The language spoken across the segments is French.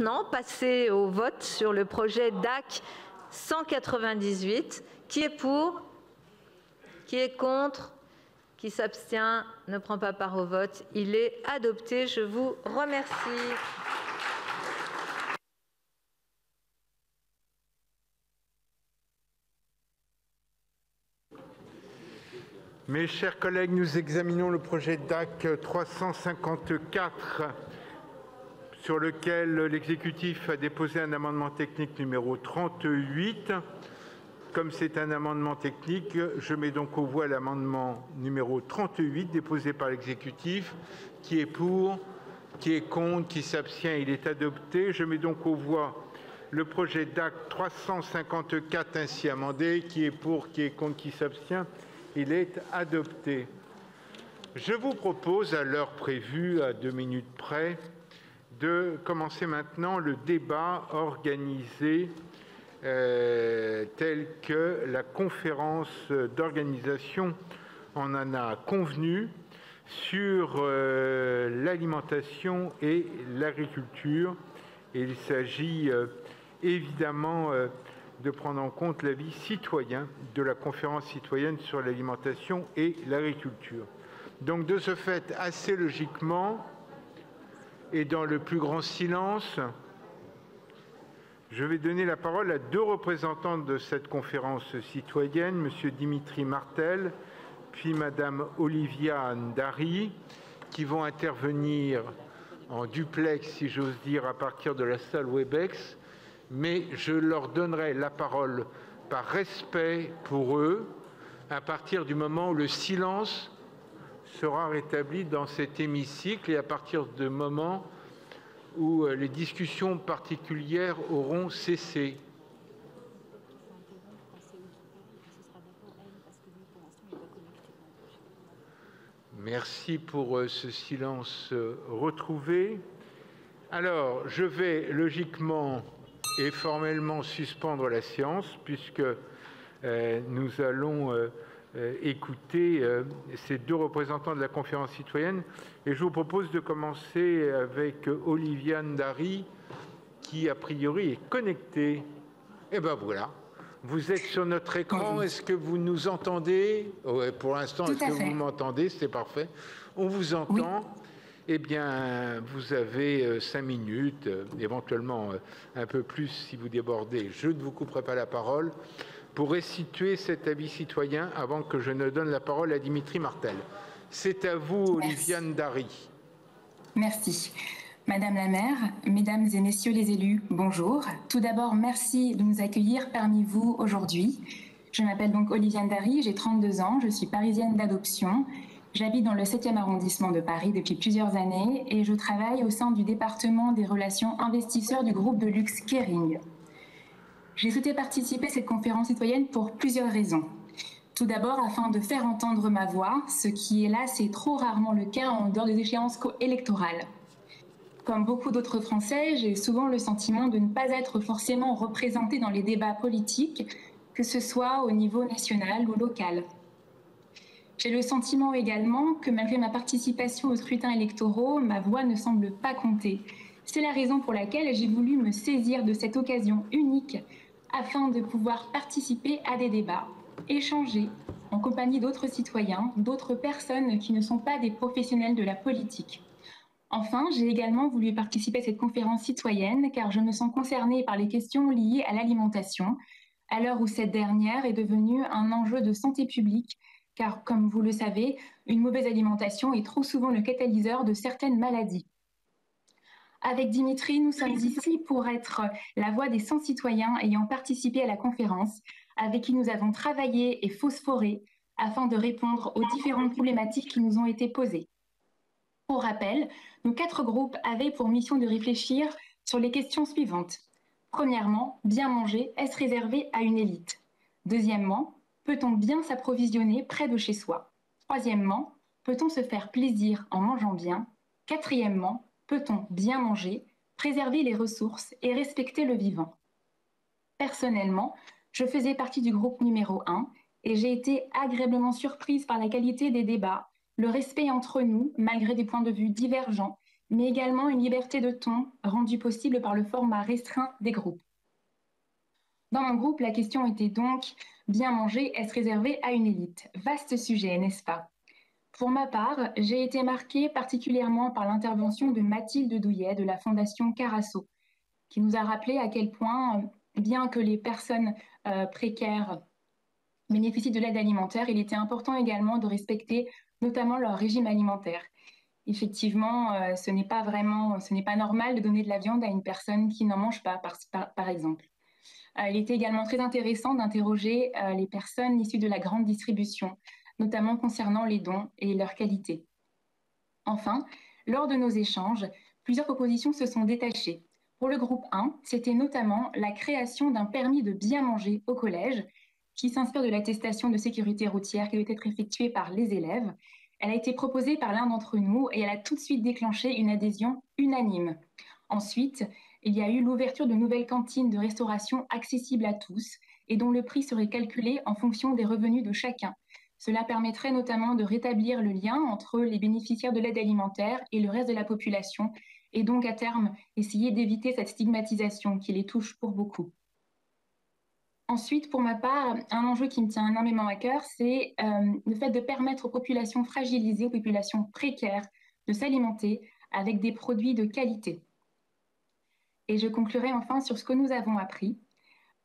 maintenant passer au vote sur le projet DAC 198. Qui est pour? Qui est contre? Qui s'abstient? Ne prend pas part au vote. Il est adopté. Je vous remercie. Mes chers collègues, nous examinons le projet DAC 354 sur lequel l'exécutif a déposé un amendement technique numéro 38. Comme c'est un amendement technique, je mets donc aux voix l'amendement numéro 38 déposé par l'exécutif. Qui est pour? Qui est contre? Qui s'abstient? Il est adopté. Je mets donc aux voix le projet DAC 354 ainsi amendé. Qui est pour? Qui est contre? Qui s'abstient? Il est adopté. Je vous propose, à l'heure prévue, à 2 minutes près, de commencer maintenant le débat organisé tel que la conférence d'organisation en a convenu sur l'alimentation et l'agriculture. Il s'agit évidemment de prendre en compte l'avis citoyen de la conférence citoyenne sur l'alimentation et l'agriculture. Donc de ce fait, assez logiquement, et dans le plus grand silence, je vais donner la parole à 2 représentants de cette conférence citoyenne, M. Dimitri Martel, puis Mme Olivia Ndari, qui vont intervenir en duplex, si j'ose dire, à partir de la salle Webex, mais je leur donnerai la parole par respect pour eux à partir du moment où le silence sera rétabli dans cet hémicycle et à partir du moment où les discussions particulières auront cessé. Merci pour ce silence retrouvé. Alors, je vais logiquement et formellement suspendre la séance puisque nous allons écouter ces 2 représentants de la conférence citoyenne et je vous propose de commencer avec Olivia Ndari qui a priori est connectée. Et ben voilà, vous êtes sur notre écran, est-ce que vous nous entendez? Ouais, pour l'instant, est-ce que vous m'entendez? C'est parfait, on vous entend. Oui. Eh bien, vous avez 5 minutes, éventuellement un peu plus si vous débordez. Je ne vous couperai pas la parole pour restituer cet avis citoyen avant que je ne donne la parole à Dimitri Martel. C'est à vous, Olivia Ndari. Merci. Madame la maire, mesdames et messieurs les élus, bonjour. Tout d'abord, merci de nous accueillir parmi vous aujourd'hui. Je m'appelle donc Olivia Ndari, j'ai 32 ans, je suis parisienne d'adoption. J'habite dans le 7e arrondissement de Paris depuis plusieurs années et je travaille au sein du département des relations investisseurs du groupe de luxe Kering. J'ai souhaité participer à cette conférence citoyenne pour plusieurs raisons. Tout d'abord, afin de faire entendre ma voix, ce qui, hélas, est trop rarement le cas en dehors des échéances électorales. Comme beaucoup d'autres Français, j'ai souvent le sentiment de ne pas être forcément représentée dans les débats politiques, que ce soit au niveau national ou local. J'ai le sentiment également que malgré ma participation aux scrutins électoraux, ma voix ne semble pas compter. C'est la raison pour laquelle j'ai voulu me saisir de cette occasion unique afin de pouvoir participer à des débats, échanger en compagnie d'autres citoyens, d'autres personnes qui ne sont pas des professionnels de la politique. Enfin, j'ai également voulu participer à cette conférence citoyenne car je me sens concernée par les questions liées à l'alimentation, à l'heure où cette dernière est devenue un enjeu de santé publique, car comme vous le savez, une mauvaise alimentation est trop souvent le catalyseur de certaines maladies. Avec Dimitri, nous sommes ici pour être la voix des 100 citoyens ayant participé à la conférence, avec qui nous avons travaillé et phosphoré afin de répondre aux différentes problématiques qui nous ont été posées. Pour rappel, nos 4 groupes avaient pour mission de réfléchir sur les questions suivantes. Premièrement, bien manger, est-ce réservé à une élite? Deuxièmement, peut-on bien s'approvisionner près de chez soi? Troisièmement, peut-on se faire plaisir en mangeant bien? Quatrièmement, peut-on bien manger, préserver les ressources et respecter le vivant? Personnellement, je faisais partie du groupe numéro 1 et j'ai été agréablement surprise par la qualité des débats, le respect entre nous, malgré des points de vue divergents, mais également une liberté de ton rendue possible par le format restreint des groupes. Dans mon groupe, la question était donc, bien manger, est-ce réservé à une élite? Vaste sujet, n'est-ce pas? Pour ma part, j'ai été marquée particulièrement par l'intervention de Mathilde Douillet de la Fondation Carasso, qui nous a rappelé à quel point, bien que les personnes précaires bénéficient de l'aide alimentaire, il était important également de respecter notamment leur régime alimentaire. Effectivement, ce n'est pas normal de donner de la viande à une personne qui n'en mange pas, par exemple. Il était également très intéressant d'interroger les personnes issues de la grande distribution, notamment concernant les dons et leur qualité. Enfin, lors de nos échanges, plusieurs propositions se sont détachées. Pour le groupe 1, c'était notamment la création d'un permis de bien manger au collège, qui s'inspire de l'attestation de sécurité routière qui doit être effectuée par les élèves. Elle a été proposée par l'un d'entre nous et elle a tout de suite déclenché une adhésion unanime. Ensuite, il y a eu l'ouverture de nouvelles cantines de restauration accessibles à tous et dont le prix serait calculé en fonction des revenus de chacun. Cela permettrait notamment de rétablir le lien entre les bénéficiaires de l'aide alimentaire et le reste de la population et donc à terme essayer d'éviter cette stigmatisation qui les touche pour beaucoup. Ensuite, pour ma part, un enjeu qui me tient énormément à cœur, c'est le fait de permettre aux populations fragilisées, aux populations précaires, de s'alimenter avec des produits de qualité. Et je conclurai enfin sur ce que nous avons appris.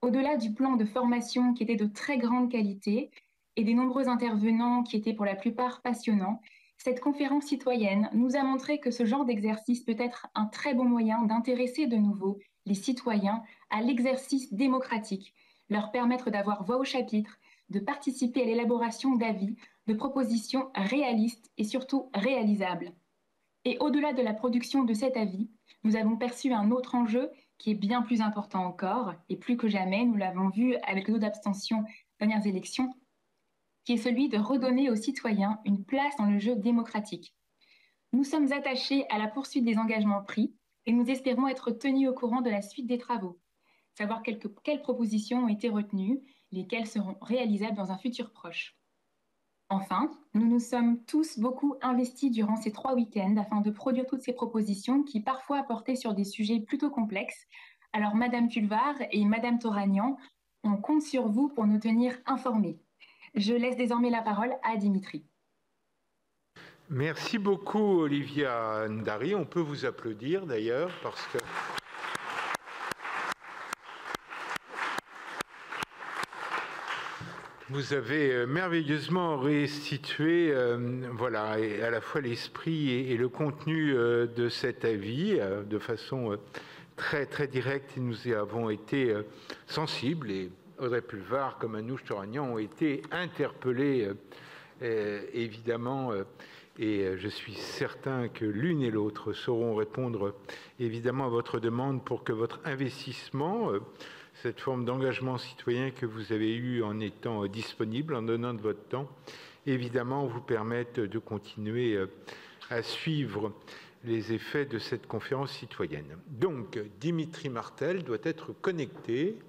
Au-delà du plan de formation qui était de très grande qualité et des nombreux intervenants qui étaient pour la plupart passionnants, cette conférence citoyenne nous a montré que ce genre d'exercice peut être un très bon moyen d'intéresser de nouveau les citoyens à l'exercice démocratique, leur permettre d'avoir voix au chapitre, de participer à l'élaboration d'avis, de propositions réalistes et surtout réalisables. Et au-delà de la production de cet avis, nous avons perçu un autre enjeu qui est bien plus important encore, et plus que jamais, nous l'avons vu avec le taux d'abstention des dernières élections, qui est celui de redonner aux citoyens une place dans le jeu démocratique. Nous sommes attachés à la poursuite des engagements pris et nous espérons être tenus au courant de la suite des travaux, savoir quelles propositions ont été retenues, lesquelles seront réalisables dans un futur proche. Enfin, nous nous sommes tous beaucoup investis durant ces 3 week-ends afin de produire toutes ces propositions qui parfois portaient sur des sujets plutôt complexes. Alors, Madame Pulvar et Madame Toragnan, on compte sur vous pour nous tenir informés. Je laisse désormais la parole à Dimitri. Merci beaucoup, Olivia Ndari. On peut vous applaudir d'ailleurs parce que... Vous avez merveilleusement restitué voilà, et à la fois l'esprit et le contenu de cet avis de façon très, très directe. Nous y avons été sensibles et Audrey Pulvar comme Anouche Toragnan ont été interpellés évidemment et je suis certain que l'une et l'autre sauront répondre évidemment à votre demande pour que votre investissement cette forme d'engagement citoyen que vous avez eu en étant disponible, en donnant de votre temps, évidemment vous permettent de continuer à suivre les effets de cette conférence citoyenne. Donc, Dimitri Martel doit être connecté.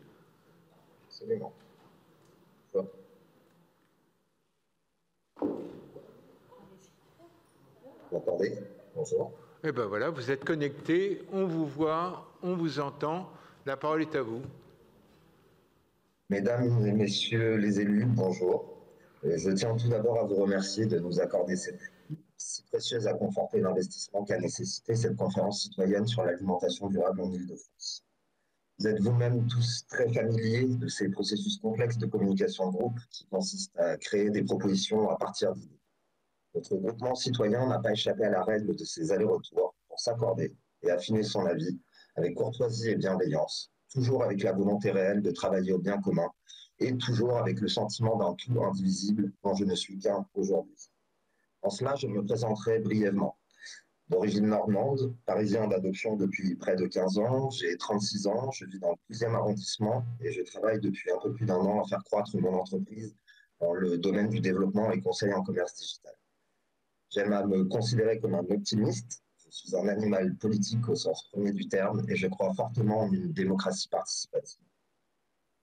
Absolument. Vous m'entendez? Bonjour. Eh bien voilà, vous êtes connecté, on vous voit, on vous entend. La parole est à vous. Mesdames et messieurs les élus, bonjour. Je tiens tout d'abord à vous remercier de nous accorder cette si précieuse à conforter l'investissement qu'a nécessité cette conférence citoyenne sur l'alimentation durable en Île-de-France. Vous êtes vous-même tous très familiers de ces processus complexes de communication de groupe qui consistent à créer des propositions à partir d'idées. Notre groupement citoyen n'a pas échappé à la règle de ces allers-retours pour s'accorder et affiner son avis avec courtoisie et bienveillance, toujours avec la volonté réelle de travailler au bien commun et toujours avec le sentiment d'un tout indivisible dont je ne suis qu'un aujourd'hui. En cela, je me présenterai brièvement. D'origine normande, parisien d'adoption depuis près de 15 ans, j'ai 36 ans, je vis dans le 12e arrondissement et je travaille depuis un peu plus d'1 an à faire croître mon entreprise dans le domaine du développement et conseil en commerce digital. J'aime à me considérer comme un optimiste. Je suis un animal politique au sens premier du terme et je crois fortement en une démocratie participative.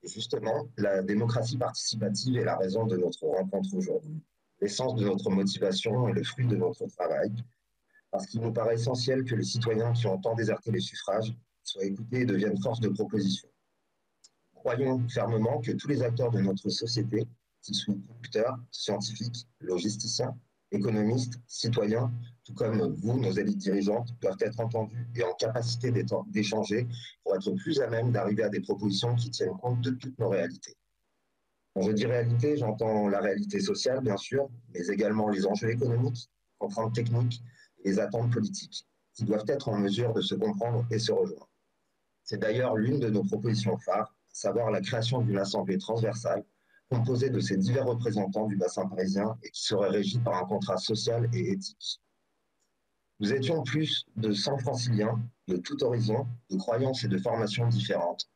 Et justement, la démocratie participative est la raison de notre rencontre aujourd'hui, l'essence de notre motivation et le fruit de notre travail. parce qu'il nous paraît essentiel que les citoyens qui ont tant déserté les suffrages soient écoutés et deviennent force de proposition. Croyons fermement que tous les acteurs de notre société, qu'ils soient producteurs, scientifiques, logisticiens, économistes, citoyens, tout comme vous, nos élites dirigeantes, doivent être entendus et en capacité d'échanger pour être plus à même d'arriver à des propositions qui tiennent compte de toutes nos réalités. Quand je dis réalité, j'entends la réalité sociale, bien sûr, mais également les enjeux économiques, contraintes techniques et les attentes politiques, qui doivent être en mesure de se comprendre et se rejoindre. C'est d'ailleurs l'une de nos propositions phares, à savoir la création d'une assemblée transversale composée de ces divers représentants du bassin parisien et qui serait régie par un contrat social et éthique. Nous étions plus de 100 franciliens, de tout horizon, de croyances et de formations différentes.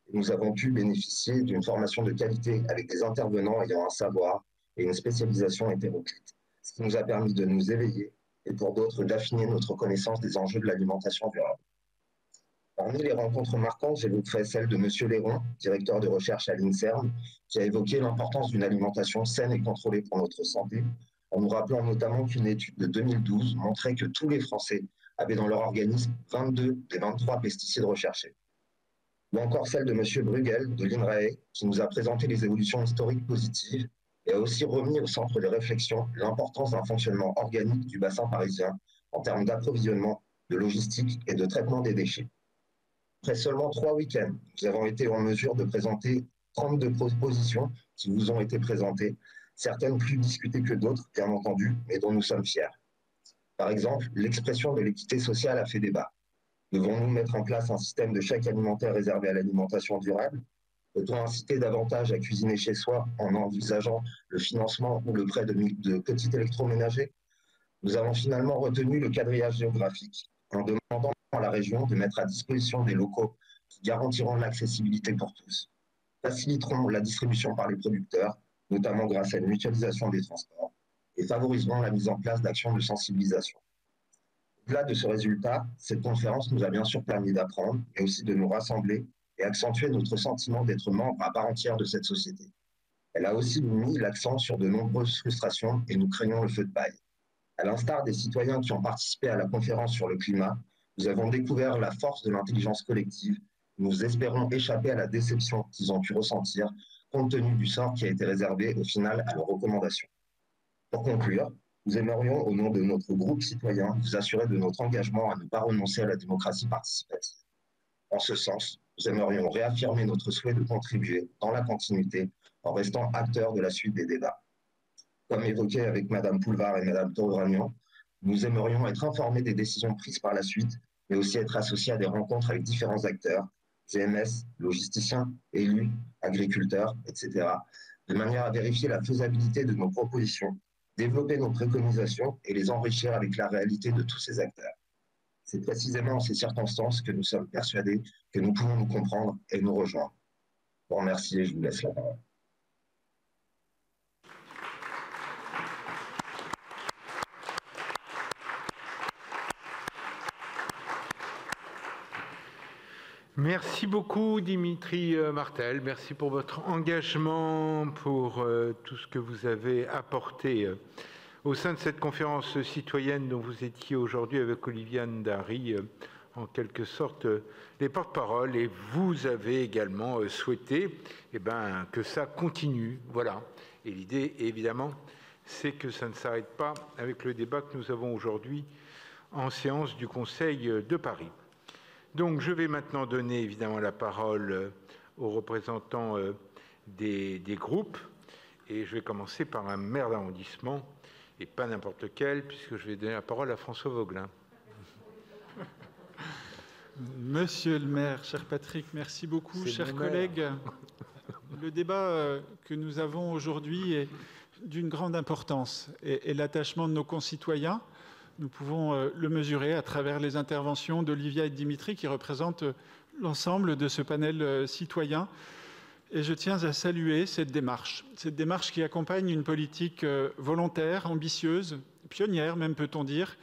Et nous avons pu bénéficier d'une formation de qualité avec des intervenants ayant un savoir et une spécialisation hétéroclite, ce qui nous a permis de nous éveiller et pour d'autres d'affiner notre connaissance des enjeux de l'alimentation durable. Parmi les rencontres marquantes, j'évoquerai celle de M. Léron, directeur de recherche à l'INSERM, qui a évoqué l'importance d'une alimentation saine et contrôlée pour notre santé, en nous rappelant notamment qu'une étude de 2012 montrait que tous les Français avaient dans leur organisme 22 des 23 pesticides recherchés. Ou encore celle de M. Bruegel de l'INRAE, qui nous a présenté les évolutions historiques positives et a aussi remis au centre des réflexions l'importance d'un fonctionnement organique du bassin parisien en termes d'approvisionnement, de logistique et de traitement des déchets. Après seulement 3 week-ends, nous avons été en mesure de présenter 32 propositions qui vous ont été présentées, certaines plus discutées que d'autres, bien entendu, mais dont nous sommes fiers. Par exemple, l'expression de l'équité sociale a fait débat. Devons-nous mettre en place un système de chèque alimentaire réservé à l'alimentation durable? Peut-on inciter davantage à cuisiner chez soi en envisageant le financement ou le prêt de petits électroménagers? Nous avons finalement retenu le quadrillage géographique en demandant à la région de mettre à disposition des locaux qui garantiront l'accessibilité pour tous, faciliteront la distribution par les producteurs, notamment grâce à une mutualisation des transports, et favoriseront la mise en place d'actions de sensibilisation. Au-delà de ce résultat, cette conférence nous a bien sûr permis d'apprendre, mais aussi de nous rassembler et accentuer notre sentiment d'être membre à part entière de cette société. Elle a aussi mis l'accent sur de nombreuses frustrations et nous craignons le feu de paille. À l'instar des citoyens qui ont participé à la conférence sur le climat, nous avons découvert la force de l'intelligence collective. Nous espérons échapper à la déception qu'ils ont pu ressentir compte tenu du sort qui a été réservé au final à leurs recommandations. Pour conclure, nous aimerions, au nom de notre groupe citoyen, vous assurer de notre engagement à ne pas renoncer à la démocratie participative. En ce sens, nous aimerions réaffirmer notre souhait de contribuer dans la continuité en restant acteurs de la suite des débats. Comme évoqué avec Mme Poulevard et Mme Torogragnan, nous aimerions être informés des décisions prises par la suite, mais aussi être associés à des rencontres avec différents acteurs, GMS, logisticiens, élus, agriculteurs, etc., de manière à vérifier la faisabilité de nos propositions, développer nos préconisations et les enrichir avec la réalité de tous ces acteurs. C'est précisément en ces circonstances que nous sommes persuadés que nous pouvons nous comprendre et nous rejoindre. Je vous remercie et je vous laisse la parole. Merci beaucoup Dimitri Martel, merci pour votre engagement, pour tout ce que vous avez apporté au sein de cette conférence citoyenne dont vous étiez aujourd'hui avec Oliviane Dary, en quelque sorte les porte-parole, et vous avez également souhaité que ça continue. Voilà. Et l'idée, évidemment, c'est que ça ne s'arrête pas avec le débat que nous avons aujourd'hui en séance du Conseil de Paris. Donc, je vais maintenant donner évidemment la parole aux représentants des groupes, et je vais commencer par un maire d'arrondissement, et pas n'importe lequel, puisque je vais donner la parole à François Vaugelin. Monsieur le maire, cher Patrick, merci beaucoup. Chers collègues, le débat que nous avons aujourd'hui est d'une grande importance, et l'attachement de nos concitoyens, nous pouvons le mesurer à travers les interventions d'Olivia et de Dimitri qui représentent l'ensemble de ce panel citoyen. Et je tiens à saluer cette démarche qui accompagne une politique volontaire, ambitieuse, pionnière même peut-on dire,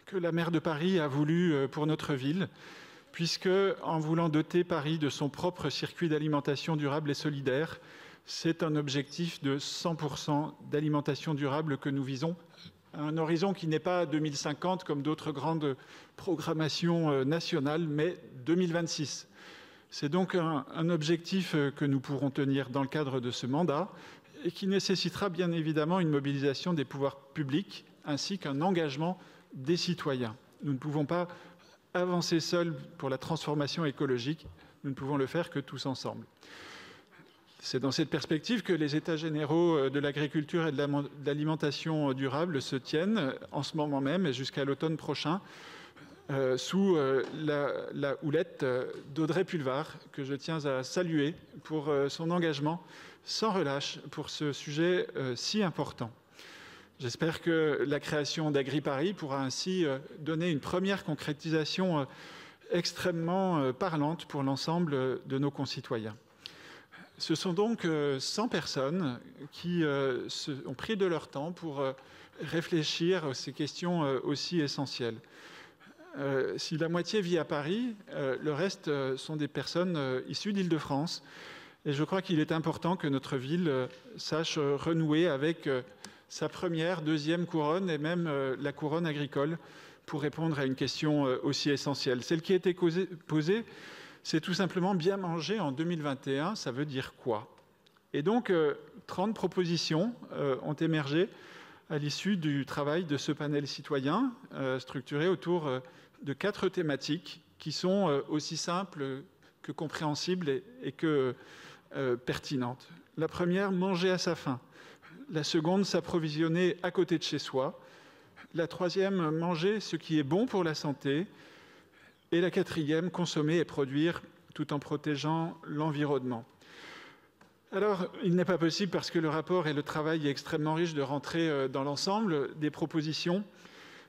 que la maire de Paris a voulu pour notre ville, puisque en voulant doter Paris de son propre circuit d'alimentation durable et solidaire, c'est un objectif de 100% d'alimentation durable que nous visons Un horizon qui n'est pas 2050 comme d'autres grandes programmations nationales, mais 2026. C'est donc un objectif que nous pourrons tenir dans le cadre de ce mandat et qui nécessitera bien évidemment une mobilisation des pouvoirs publics ainsi qu'un engagement des citoyens. Nous ne pouvons pas avancer seuls pour la transformation écologique, nous ne pouvons le faire que tous ensemble. C'est dans cette perspective que les États généraux de l'agriculture et de l'alimentation durable se tiennent en ce moment même et jusqu'à l'automne prochain sous la houlette d'Audrey Pulvar, que je tiens à saluer pour son engagement sans relâche pour ce sujet si important. J'espère que la création d'AgriParis pourra ainsi donner une première concrétisation extrêmement parlante pour l'ensemble de nos concitoyens. Ce sont donc 100 personnes qui ont pris de leur temps pour réfléchir à ces questions aussi essentielles. Si la moitié vit à Paris, le reste sont des personnes issues d'Île-de-France. Et je crois qu'il est important que notre ville sache renouer avec sa première, deuxième couronne et même la couronne agricole pour répondre à une question aussi essentielle. Celle qui a été posée, c'est tout simplement bien manger en 2021, ça veut dire quoi? Et donc, 30 propositions ont émergé à l'issue du travail de ce panel citoyen, structuré autour de 4 thématiques qui sont aussi simples que compréhensibles et que pertinentes. La première, manger à sa faim. La seconde, s'approvisionner à côté de chez soi. La troisième, manger ce qui est bon pour la santé. Et la quatrième, consommer et produire tout en protégeant l'environnement. Alors, il n'est pas possible, parce que le rapport et le travail est extrêmement riche, de rentrer dans l'ensemble des propositions,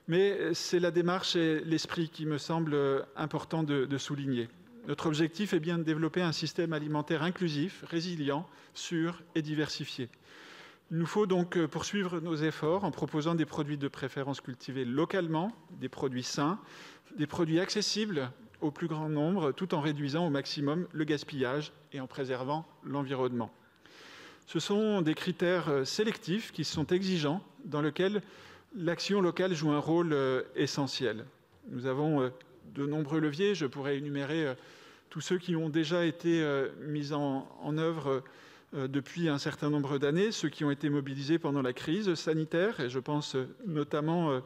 mais c'est la démarche et l'esprit qui me semble important de souligner. Notre objectif est bien de développer un système alimentaire inclusif, résilient, sûr et diversifié. Il nous faut donc poursuivre nos efforts en proposant des produits de préférence cultivés localement, des produits sains, des produits accessibles au plus grand nombre, tout en réduisant au maximum le gaspillage et en préservant l'environnement. Ce sont des critères sélectifs qui sont exigeants, dans lesquels l'action locale joue un rôle essentiel. Nous avons de nombreux leviers, je pourrais énumérer tous ceux qui ont déjà été mis en œuvre depuis un certain nombre d'années, ceux qui ont été mobilisés pendant la crise sanitaire, et je pense notamment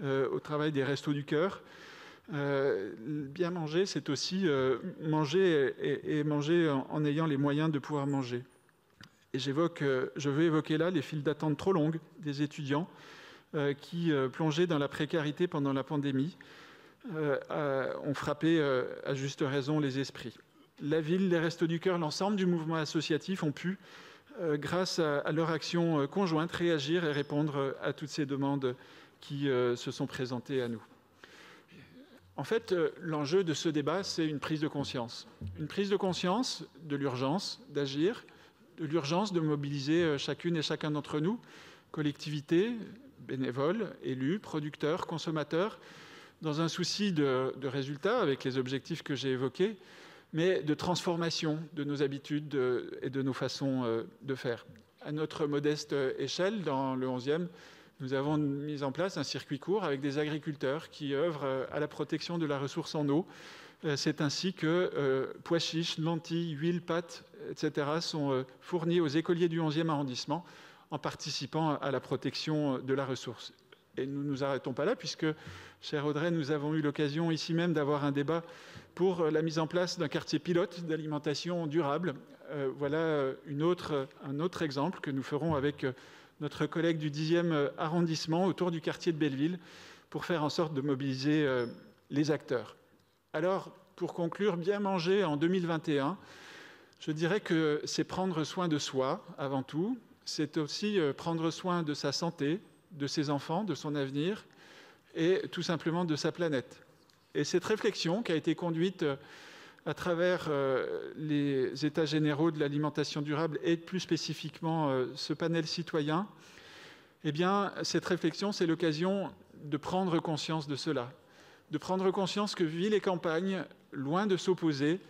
au travail des Restos du Cœur. Bien manger, c'est aussi manger et manger en ayant les moyens de pouvoir manger. Et je veux évoquer là les files d'attente trop longues des étudiants qui, plongés dans la précarité pendant la pandémie, ont frappé à juste raison les esprits. La ville, les Restos du Cœur, l'ensemble du mouvement associatif ont pu, grâce à leur action conjointe, réagir et répondre à toutes ces demandes qui se sont présentées à nous. En fait, l'enjeu de ce débat, c'est une prise de conscience. Une prise de conscience de l'urgence d'agir, de l'urgence de mobiliser chacune et chacun d'entre nous, collectivités, bénévoles, élus, producteurs, consommateurs, dans un souci de résultats avec les objectifs que j'ai évoqués, mais de transformation de nos habitudes et de nos façons de faire. À notre modeste échelle, dans le 11e, nous avons mis en place un circuit court avec des agriculteurs qui œuvrent à la protection de la ressource en eau. C'est ainsi que pois chiches, lentilles, huile, pâtes, etc. sont fournis aux écoliers du 11e arrondissement en participant à la protection de la ressource. Et nous ne nous arrêtons pas là, puisque, chère Audrey, nous avons eu l'occasion ici même d'avoir un débat pour la mise en place d'un quartier pilote d'alimentation durable. Voilà un autre exemple que nous ferons avec notre collègue du 10e arrondissement autour du quartier de Belleville pour faire en sorte de mobiliser les acteurs. Alors, pour conclure, bien manger en 2021, je dirais que c'est prendre soin de soi avant tout, c'est aussi prendre soin de sa santé, de ses enfants, de son avenir et tout simplement de sa planète. Et cette réflexion qui a été conduite à travers les États généraux de l'alimentation durable et plus spécifiquement ce panel citoyen, eh bien, cette réflexion, c'est l'occasion de prendre conscience de cela, de prendre conscience que ville et campagne, loin de s'opposer,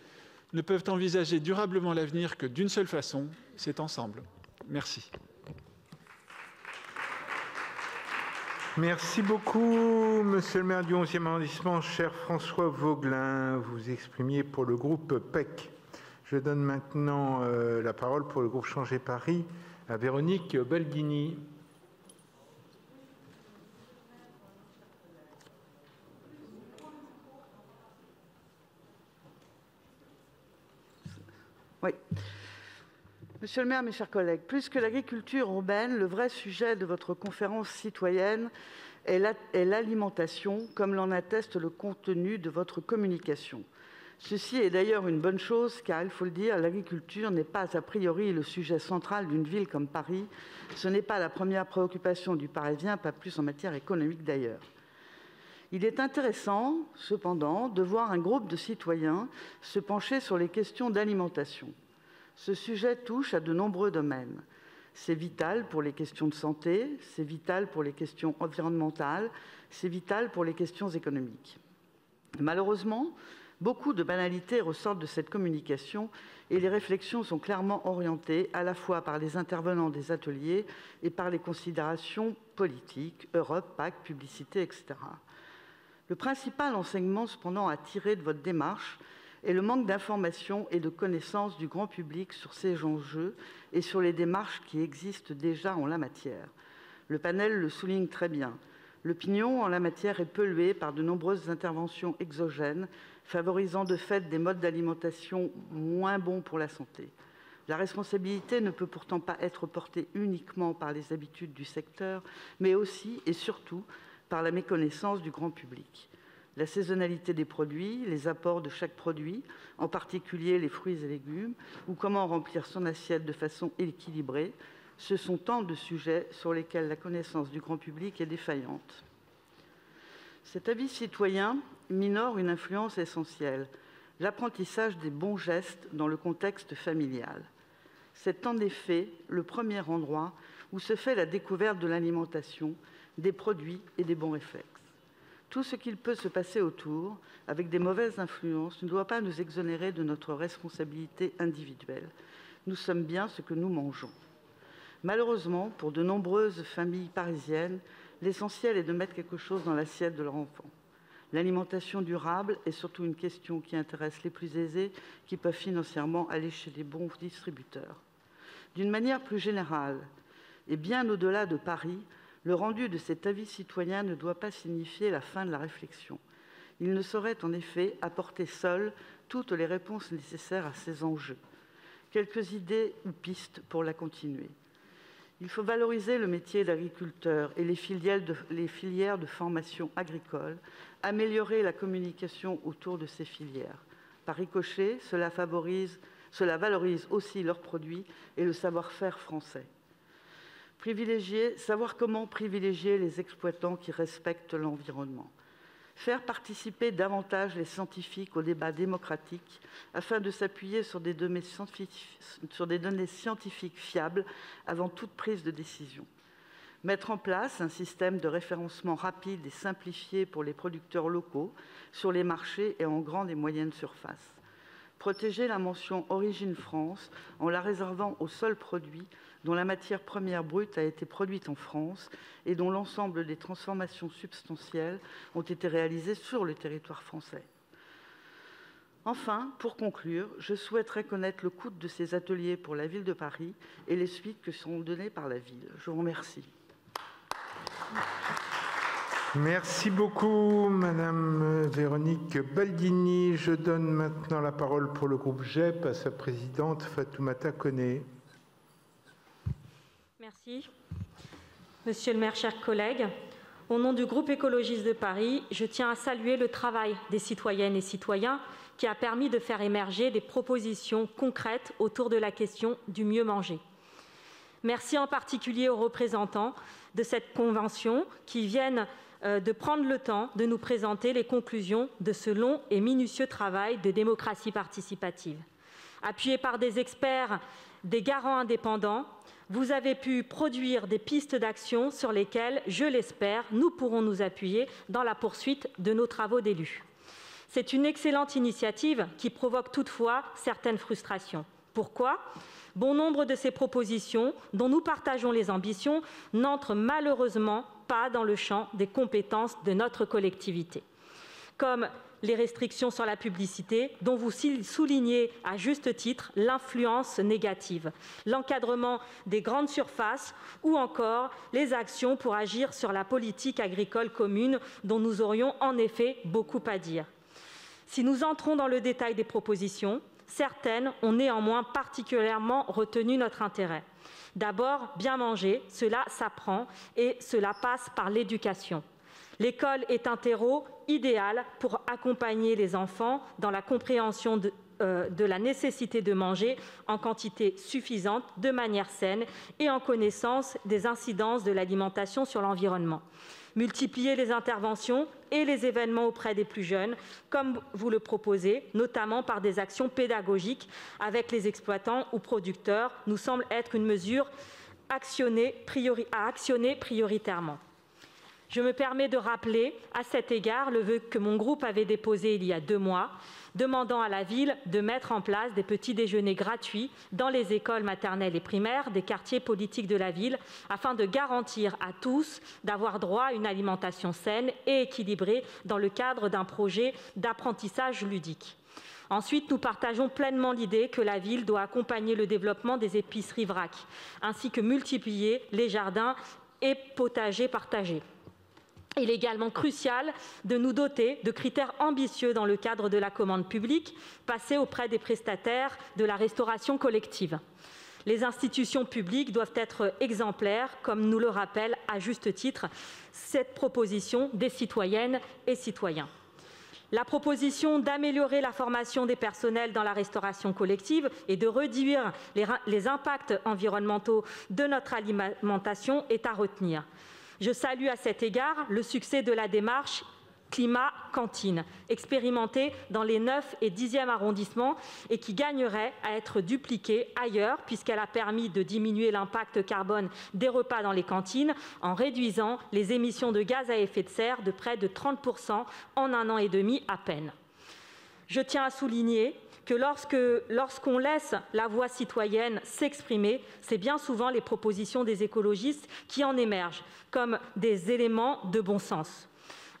ne peuvent envisager durablement l'avenir que d'une seule façon, c'est ensemble. Merci. Merci beaucoup, monsieur le maire du 11e arrondissement. Cher François Vaugelin, vous exprimiez pour le groupe PEC. Je donne maintenant la parole pour le groupe Changer Paris à Véronique Baldini. Oui. Monsieur le maire, mes chers collègues, plus que l'agriculture urbaine, le vrai sujet de votre conférence citoyenne est l'alimentation, comme l'en atteste le contenu de votre communication. Ceci est d'ailleurs une bonne chose, car, il faut le dire, l'agriculture n'est pas a priori le sujet central d'une ville comme Paris. Ce n'est pas la première préoccupation du Parisien, pas plus en matière économique d'ailleurs. Il est intéressant, cependant, de voir un groupe de citoyens se pencher sur les questions d'alimentation. Ce sujet touche à de nombreux domaines. C'est vital pour les questions de santé, c'est vital pour les questions environnementales, c'est vital pour les questions économiques. Malheureusement, beaucoup de banalités ressortent de cette communication et les réflexions sont clairement orientées à la fois par les intervenants des ateliers et par les considérations politiques, Europe, PAC, publicité, etc. Le principal enseignement, cependant, à tirer de votre démarche est le manque d'information et de connaissances du grand public sur ces enjeux et sur les démarches qui existent déjà en la matière. Le panel le souligne très bien. L'opinion en la matière est polluée par de nombreuses interventions exogènes, favorisant de fait des modes d'alimentation moins bons pour la santé. La responsabilité ne peut pourtant pas être portée uniquement par les habitudes du secteur, mais aussi et surtout par la méconnaissance du grand public. La saisonnalité des produits, les apports de chaque produit, en particulier les fruits et légumes, ou comment remplir son assiette de façon équilibrée, ce sont tant de sujets sur lesquels la connaissance du grand public est défaillante. Cet avis citoyen minore une influence essentielle, l'apprentissage des bons gestes dans le contexte familial. C'est en effet le premier endroit où se fait la découverte de l'alimentation, des produits et des bons réflexes. Tout ce qu'il peut se passer autour, avec des mauvaises influences, ne doit pas nous exonérer de notre responsabilité individuelle. Nous sommes bien ce que nous mangeons. Malheureusement, pour de nombreuses familles parisiennes, l'essentiel est de mettre quelque chose dans l'assiette de leur enfant. L'alimentation durable est surtout une question qui intéresse les plus aisés, qui peuvent financièrement aller chez les bons distributeurs. D'une manière plus générale, et bien au-delà de Paris, le rendu de cet avis citoyen ne doit pas signifier la fin de la réflexion. Il ne saurait en effet apporter seul toutes les réponses nécessaires à ces enjeux. Quelques idées ou pistes pour la continuer. Il faut valoriser le métier d'agriculteur et les filières de formation agricole, améliorer la communication autour de ces filières. Par ricochet, cela valorise aussi leurs produits et le savoir-faire français. Savoir comment privilégier les exploitants qui respectent l'environnement. Faire participer davantage les scientifiques au débat démocratique afin de s'appuyer sur des données scientifiques fiables avant toute prise de décision. Mettre en place un système de référencement rapide et simplifié pour les producteurs locaux sur les marchés et en grande et moyenne surface. Protéger la mention « Origine France » en la réservant aux seuls produits dont la matière première brute a été produite en France et dont l'ensemble des transformations substantielles ont été réalisées sur le territoire français. Enfin, pour conclure, je souhaiterais connaître le coût de ces ateliers pour la ville de Paris et les suites que seront données par la ville. Je vous remercie. Merci beaucoup, Madame Véronique Baldini. Je donne maintenant la parole pour le groupe GEP à sa présidente Fatoumata Koné. Merci. Monsieur le maire, chers collègues, au nom du groupe écologiste de Paris, je tiens à saluer le travail des citoyennes et citoyens qui a permis de faire émerger des propositions concrètes autour de la question du mieux manger. Merci en particulier aux représentants de cette convention qui viennent de prendre le temps de nous présenter les conclusions de ce long et minutieux travail de démocratie participative. Appuyés par des experts, des garants indépendants, vous avez pu produire des pistes d'action sur lesquelles, je l'espère, nous pourrons nous appuyer dans la poursuite de nos travaux d'élus. C'est une excellente initiative qui provoque toutefois certaines frustrations. Pourquoi ? Bon nombre de ces propositions, dont nous partageons les ambitions, n'entrent malheureusement pas dans le champ des compétences de notre collectivité. Comme les restrictions sur la publicité, dont vous soulignez à juste titre l'influence négative, l'encadrement des grandes surfaces ou encore les actions pour agir sur la politique agricole commune, dont nous aurions en effet beaucoup à dire. Si nous entrons dans le détail des propositions, certaines ont néanmoins particulièrement retenu notre intérêt. D'abord, bien manger, cela s'apprend et cela passe par l'éducation. L'école est un terreau idéal pour accompagner les enfants dans la compréhension de la nécessité de manger en quantité suffisante, de manière saine et en connaissance des incidences de l'alimentation sur l'environnement. Multiplier les interventions et les événements auprès des plus jeunes, comme vous le proposez, notamment par des actions pédagogiques avec les exploitants ou producteurs, nous semble être une mesure à actionner prioritairement. Je me permets de rappeler à cet égard le vœu que mon groupe avait déposé il y a 2 mois, demandant à la ville de mettre en place des petits déjeuners gratuits dans les écoles maternelles et primaires des quartiers politiques de la ville, afin de garantir à tous d'avoir droit à une alimentation saine et équilibrée dans le cadre d'un projet d'apprentissage ludique. Ensuite, nous partageons pleinement l'idée que la ville doit accompagner le développement des épiceries vrac, ainsi que multiplier les jardins et potagers partagés. Il est également crucial de nous doter de critères ambitieux dans le cadre de la commande publique passée auprès des prestataires de la restauration collective. Les institutions publiques doivent être exemplaires, comme nous le rappelle à juste titre cette proposition des citoyennes et citoyens. La proposition d'améliorer la formation des personnels dans la restauration collective et de réduire les impacts environnementaux de notre alimentation est à retenir. Je salue à cet égard le succès de la démarche Climat Cantine, expérimentée dans les 9 et 10e arrondissements et qui gagnerait à être dupliquée ailleurs puisqu'elle a permis de diminuer l'impact carbone des repas dans les cantines en réduisant les émissions de gaz à effet de serre de près de 30% en 1 an et demi à peine. Je tiens à souligner que lorsqu'on laisse la voix citoyenne s'exprimer, c'est bien souvent les propositions des écologistes qui en émergent comme des éléments de bon sens.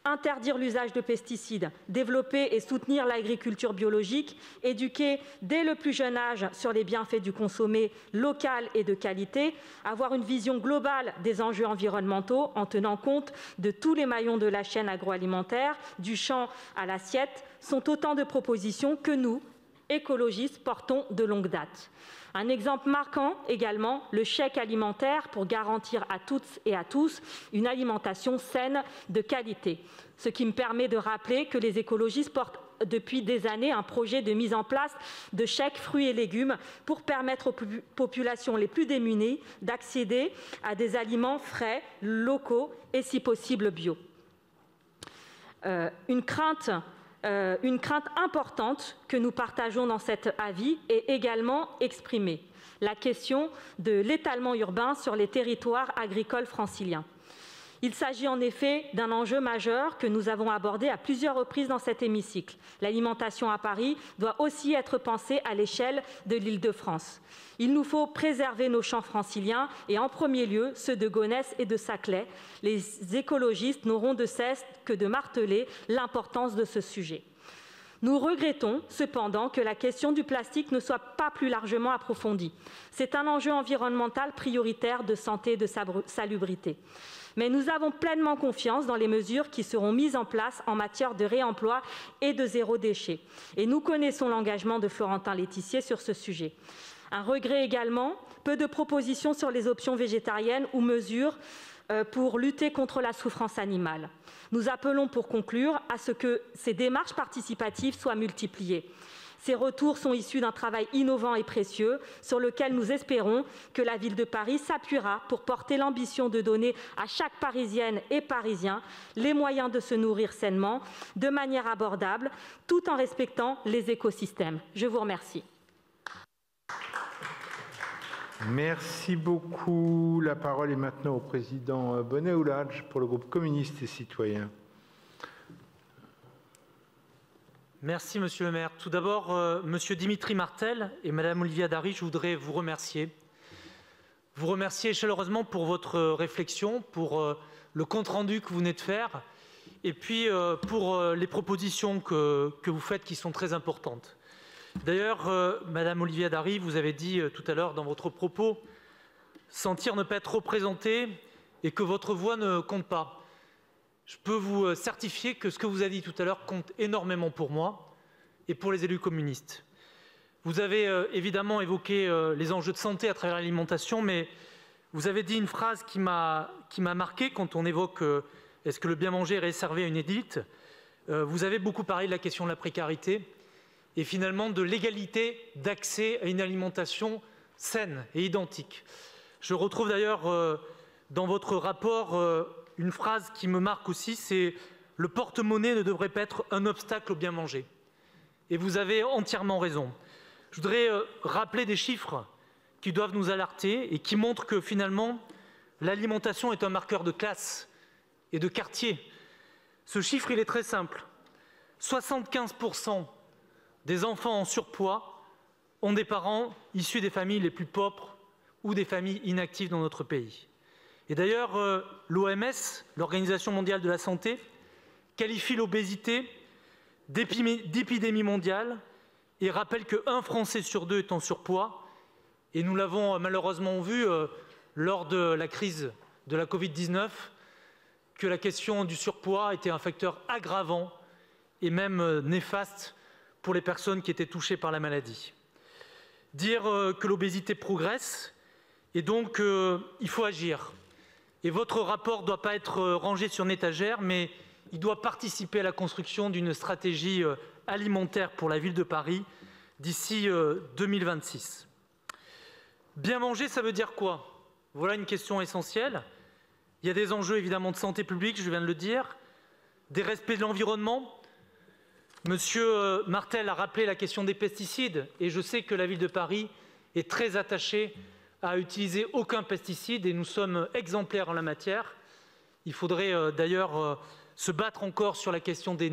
Interdire l'usage de pesticides, développer et soutenir l'agriculture biologique, éduquer dès le plus jeune âge sur les bienfaits du consommé local et de qualité, avoir une vision globale des enjeux environnementaux en tenant compte de tous les maillons de la chaîne agroalimentaire, du champ à l'assiette, sont autant de propositions que nous, écologistes, portons de longue date. Un exemple marquant également, le chèque alimentaire pour garantir à toutes et à tous une alimentation saine de qualité. Ce qui me permet de rappeler que les écologistes portent depuis des années un projet de mise en place de chèques fruits et légumes pour permettre aux populations les plus démunies d'accéder à des aliments frais, locaux et si possible bio. Une crainte importante que nous partageons dans cet avis est également exprimée, la question de l'étalement urbain sur les territoires agricoles franciliens. Il s'agit en effet d'un enjeu majeur que nous avons abordé à plusieurs reprises dans cet hémicycle. L'alimentation à Paris doit aussi être pensée à l'échelle de l'Île-de-France. Il nous faut préserver nos champs franciliens et en premier lieu ceux de Gonesse et de Saclay. Les écologistes n'auront de cesse que de marteler l'importance de ce sujet. Nous regrettons cependant que la question du plastique ne soit pas plus largement approfondie. C'est un enjeu environnemental prioritaire de santé et de salubrité. Mais nous avons pleinement confiance dans les mesures qui seront mises en place en matière de réemploi et de zéro déchet. Et nous connaissons l'engagement de Florentin Lettissier sur ce sujet. Un regret également, peu de propositions sur les options végétariennes ou mesures pour lutter contre la souffrance animale. Nous appelons pour conclure à ce que ces démarches participatives soient multipliées. Ces retours sont issus d'un travail innovant et précieux sur lequel nous espérons que la Ville de Paris s'appuiera pour porter l'ambition de donner à chaque Parisienne et Parisien les moyens de se nourrir sainement, de manière abordable, tout en respectant les écosystèmes. Je vous remercie. Merci beaucoup. La parole est maintenant au président Bonnet Oulhadj pour le groupe communiste et citoyen. Merci, Monsieur le maire. Tout d'abord, Monsieur Dimitri Martel et Madame Olivia Dari, je voudrais vous remercier vous remercier chaleureusement pour votre réflexion, pour le compte-rendu que vous venez de faire, et puis pour les propositions que vous faites qui sont très importantes. D'ailleurs, Madame Olivia Dary, vous avez dit tout à l'heure dans votre propos sentir ne pas être représenté et que votre voix ne compte pas. Je peux vous certifier que ce que vous avez dit tout à l'heure compte énormément pour moi et pour les élus communistes. Vous avez évidemment évoqué les enjeux de santé à travers l'alimentation, mais vous avez dit une phrase qui m'a marqué quand on évoque est-ce que le bien manger est réservé à une élite. Vous avez beaucoup parlé de la question de la précarité et finalement de l'égalité d'accès à une alimentation saine et identique. Je retrouve d'ailleurs dans votre rapport une phrase qui me marque aussi, c'est « le porte-monnaie ne devrait pas être un obstacle au bien manger ». Et vous avez entièrement raison. Je voudrais rappeler des chiffres qui doivent nous alerter et qui montrent que finalement, l'alimentation est un marqueur de classe et de quartier. Ce chiffre, il est très simple. 75% des enfants en surpoids ont des parents issus des familles les plus pauvres ou des familles inactives dans notre pays. Et d'ailleurs, l'OMS, l'Organisation mondiale de la santé, qualifie l'obésité d'épidémie mondiale et rappelle qu'un Français sur deux est en surpoids. Et nous l'avons malheureusement vu lors de la crise de la Covid-19, que la question du surpoids était un facteur aggravant et même néfaste pour les personnes qui étaient touchées par la maladie. Dire que l'obésité progresse et donc il faut agir. Et votre rapport ne doit pas être rangé sur une étagère, mais il doit participer à la construction d'une stratégie alimentaire pour la ville de Paris d'ici 2026. Bien manger, ça veut dire quoi? Voilà une question essentielle. Il y a des enjeux évidemment de santé publique, je viens de le dire, des respects de l'environnement. Monsieur Martel a rappelé la question des pesticides et je sais que la ville de Paris est très attachée à utiliser aucun pesticide et nous sommes exemplaires en la matière. Il faudrait d'ailleurs se battre encore sur la question des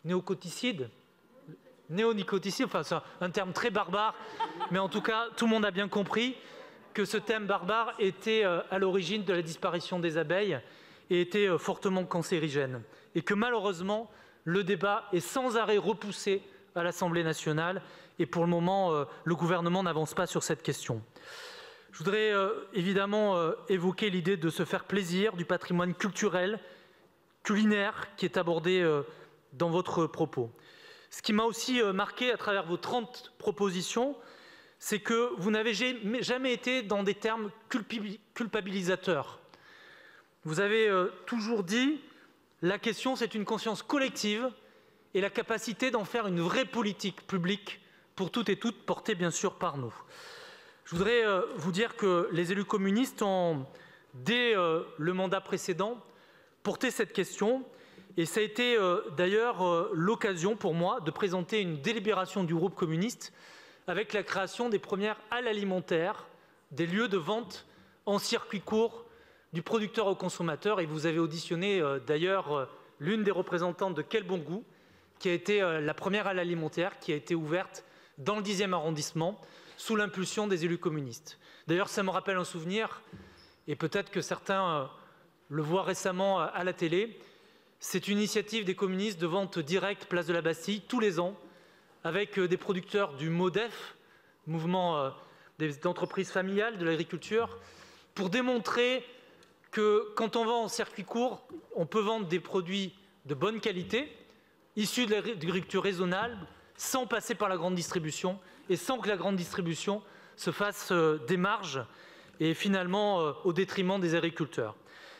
néonicoticides, enfin c'est un terme très barbare, mais en tout cas tout le monde a bien compris que ce thème barbare était à l'origine de la disparition des abeilles et était fortement cancérigène. Et que malheureusement, le débat est sans arrêt repoussé à l'Assemblée nationale et pour le moment, le gouvernement n'avance pas sur cette question. Je voudrais évidemment évoquer l'idée de se faire plaisir, du patrimoine culturel, culinaire qui est abordé dans votre propos. Ce qui m'a aussi marqué à travers vos 30 propositions, c'est que vous n'avez jamais été dans des termes culpabilisateurs. Vous avez toujours dit la question, c'est une conscience collective et la capacité d'en faire une vraie politique publique pour toutes et toutes, portée bien sûr par nous. Je voudrais vous dire que les élus communistes ont, dès le mandat précédent, porté cette question. Et ça a été d'ailleurs l'occasion pour moi de présenter une délibération du groupe communiste avec la création des premières halles alimentaires, des lieux de vente en circuit court du producteur au consommateur. Et vous avez auditionné d'ailleurs l'une des représentantes de Quel Bon Goût, qui a été la première halle alimentaire qui a été ouverte dans le 10e arrondissement sous l'impulsion des élus communistes. D'ailleurs, ça me rappelle un souvenir, et peut-être que certains le voient récemment à la télé. C'est une initiative des communistes de vente directe place de la Bastille tous les ans avec des producteurs du MODEF, mouvement des entreprises familiales de l'agriculture, pour démontrer que quand on vend en circuit court, on peut vendre des produits de bonne qualité, issus de l'agriculture raisonnable, sans passer par la grande distribution et sans que la grande distribution se fasse des marges et finalement au détriment des agriculteurs.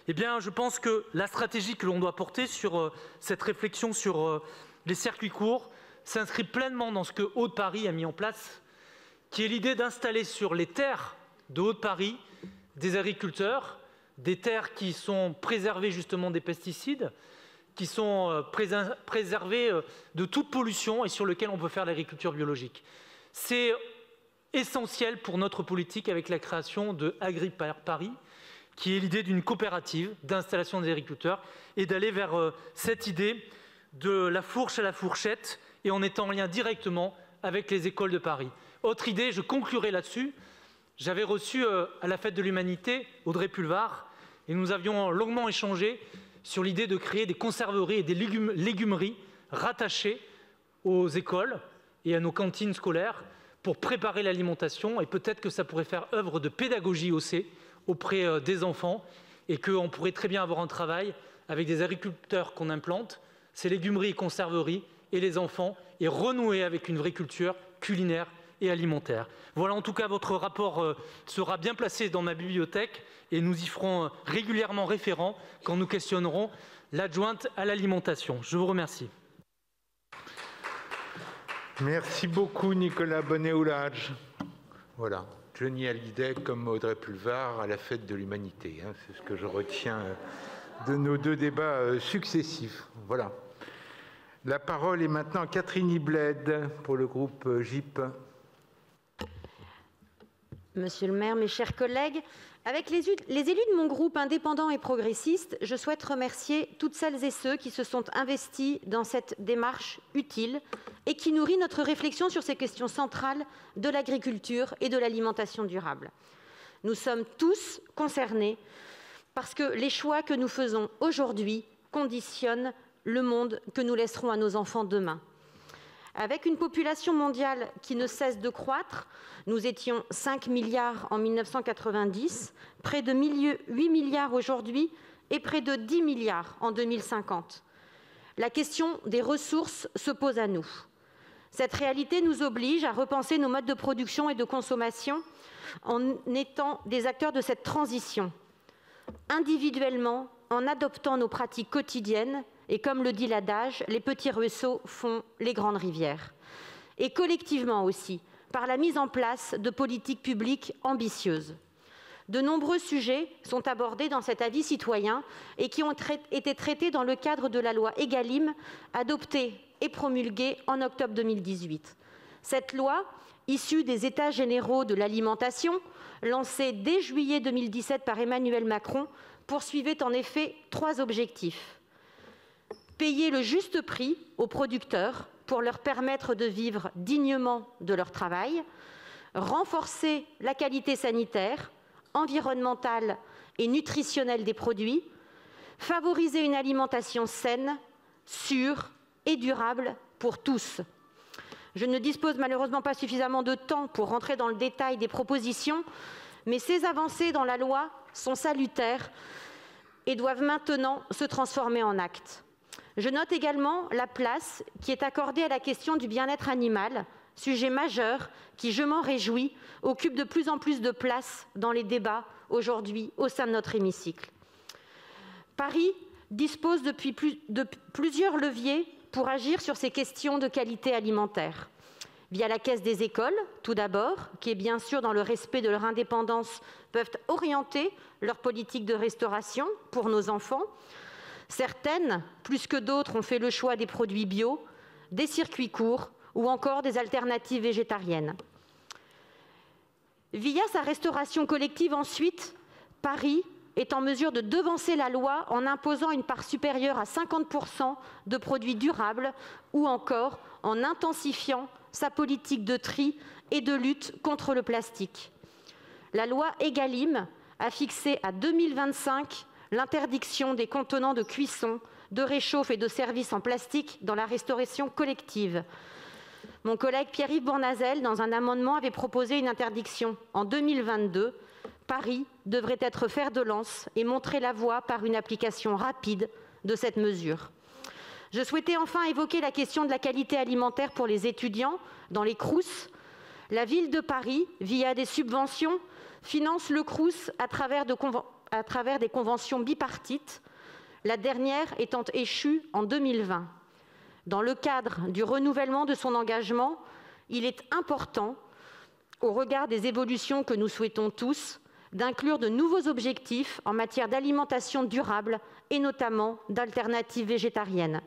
Eh bien, je pense que la stratégie que l'on doit porter sur cette réflexion sur les circuits courts s'inscrit pleinement dans ce que Haut-de-Paris a mis en place, qui est l'idée d'installer sur les terres de Haut-de-Paris des agriculteurs, des terres qui sont préservées justement des pesticides, qui sont préservées de toute pollution et sur lesquelles on peut faire l'agriculture biologique. C'est essentiel pour notre politique avec la création de Agri-Paris, qui est l'idée d'une coopérative d'installation des agriculteurs et d'aller vers cette idée de la fourche à la fourchette et en étant en lien directement avec les écoles de Paris. Autre idée, je conclurai là-dessus, J'avais reçu à la Fête de l'Humanité Audrey Pulvar et nous avions longuement échangé sur l'idée de créer des conserveries et des légumeries rattachées aux écoles et à nos cantines scolaires pour préparer l'alimentation, et peut-être que ça pourrait faire œuvre de pédagogie aussi auprès des enfants et qu'on pourrait très bien avoir un travail avec des agriculteurs qu'on implante, ces légumeries et conserveries et les enfants, et renouer avec une vraie culture culinaire et alimentaire. Voilà, en tout cas, votre rapport sera bien placé dans ma bibliothèque et nous y ferons régulièrement référent quand nous questionnerons l'adjointe à l'alimentation. Je vous remercie. Merci beaucoup, Nicolas Bonnet-Oulage. Voilà, Johnny Hallyday comme Audrey Pulvar à la Fête de l'Humanité. Hein, c'est ce que je retiens de nos deux débats successifs. Voilà. La parole est maintenant à Catherine Ibled pour le groupe GIP. Monsieur le maire, mes chers collègues, avec les élus de mon groupe indépendant et progressiste, je souhaite remercier toutes celles et ceux qui se sont investis dans cette démarche utile et qui nourrit notre réflexion sur ces questions centrales de l'agriculture et de l'alimentation durable. Nous sommes tous concernés parce que les choix que nous faisons aujourd'hui conditionnent le monde que nous laisserons à nos enfants demain. Avec une population mondiale qui ne cesse de croître, nous étions 5 milliards en 1990, près de 8 milliards aujourd'hui et près de 10 milliards en 2050. La question des ressources se pose à nous. Cette réalité nous oblige à repenser nos modes de production et de consommation en étant des acteurs de cette transition, individuellement, en adoptant nos pratiques quotidiennes. Et comme le dit l'adage, les petits ruisseaux font les grandes rivières. Et collectivement aussi, par la mise en place de politiques publiques ambitieuses. De nombreux sujets sont abordés dans cet avis citoyen et qui ont été traités dans le cadre de la loi Egalim, adoptée et promulguée en octobre 2018. Cette loi, issue des États généraux de l'alimentation, lancée dès juillet 2017 par Emmanuel Macron, poursuivait en effet 3 objectifs. Payer le juste prix aux producteurs pour leur permettre de vivre dignement de leur travail, renforcer la qualité sanitaire, environnementale et nutritionnelle des produits, favoriser une alimentation saine, sûre et durable pour tous. Je ne dispose malheureusement pas suffisamment de temps pour rentrer dans le détail des propositions, mais ces avancées dans la loi sont salutaires et doivent maintenant se transformer en actes. Je note également la place qui est accordée à la question du bien-être animal, sujet majeur qui, je m'en réjouis, occupe de plus en plus de place dans les débats aujourd'hui au sein de notre hémicycle. Paris dispose depuis de plusieurs leviers pour agir sur ces questions de qualité alimentaire. Via la Caisse des écoles, tout d'abord, qui est bien sûr dans le respect de leur indépendance, peuvent orienter leur politique de restauration pour nos enfants. Certaines, plus que d'autres, ont fait le choix des produits bio, des circuits courts ou encore des alternatives végétariennes. Via sa restauration collective ensuite, Paris est en mesure de devancer la loi en imposant une part supérieure à 50% de produits durables ou encore en intensifiant sa politique de tri et de lutte contre le plastique. La loi Egalim a fixé à 2025 l'interdiction des contenants de cuisson, de réchauffe et de service en plastique dans la restauration collective. Mon collègue Pierre-Yves Bournazel, dans un amendement, avait proposé une interdiction en 2022. Paris devrait être fer de lance et montrer la voie par une application rapide de cette mesure. Je souhaitais enfin évoquer la question de la qualité alimentaire pour les étudiants dans les Crous. La ville de Paris, via des subventions, finance le Crous à travers des conventions bipartites, la dernière étant échue en 2020. Dans le cadre du renouvellement de son engagement, il est important, au regard des évolutions que nous souhaitons tous, d'inclure de nouveaux objectifs en matière d'alimentation durable et notamment d'alternatives végétariennes.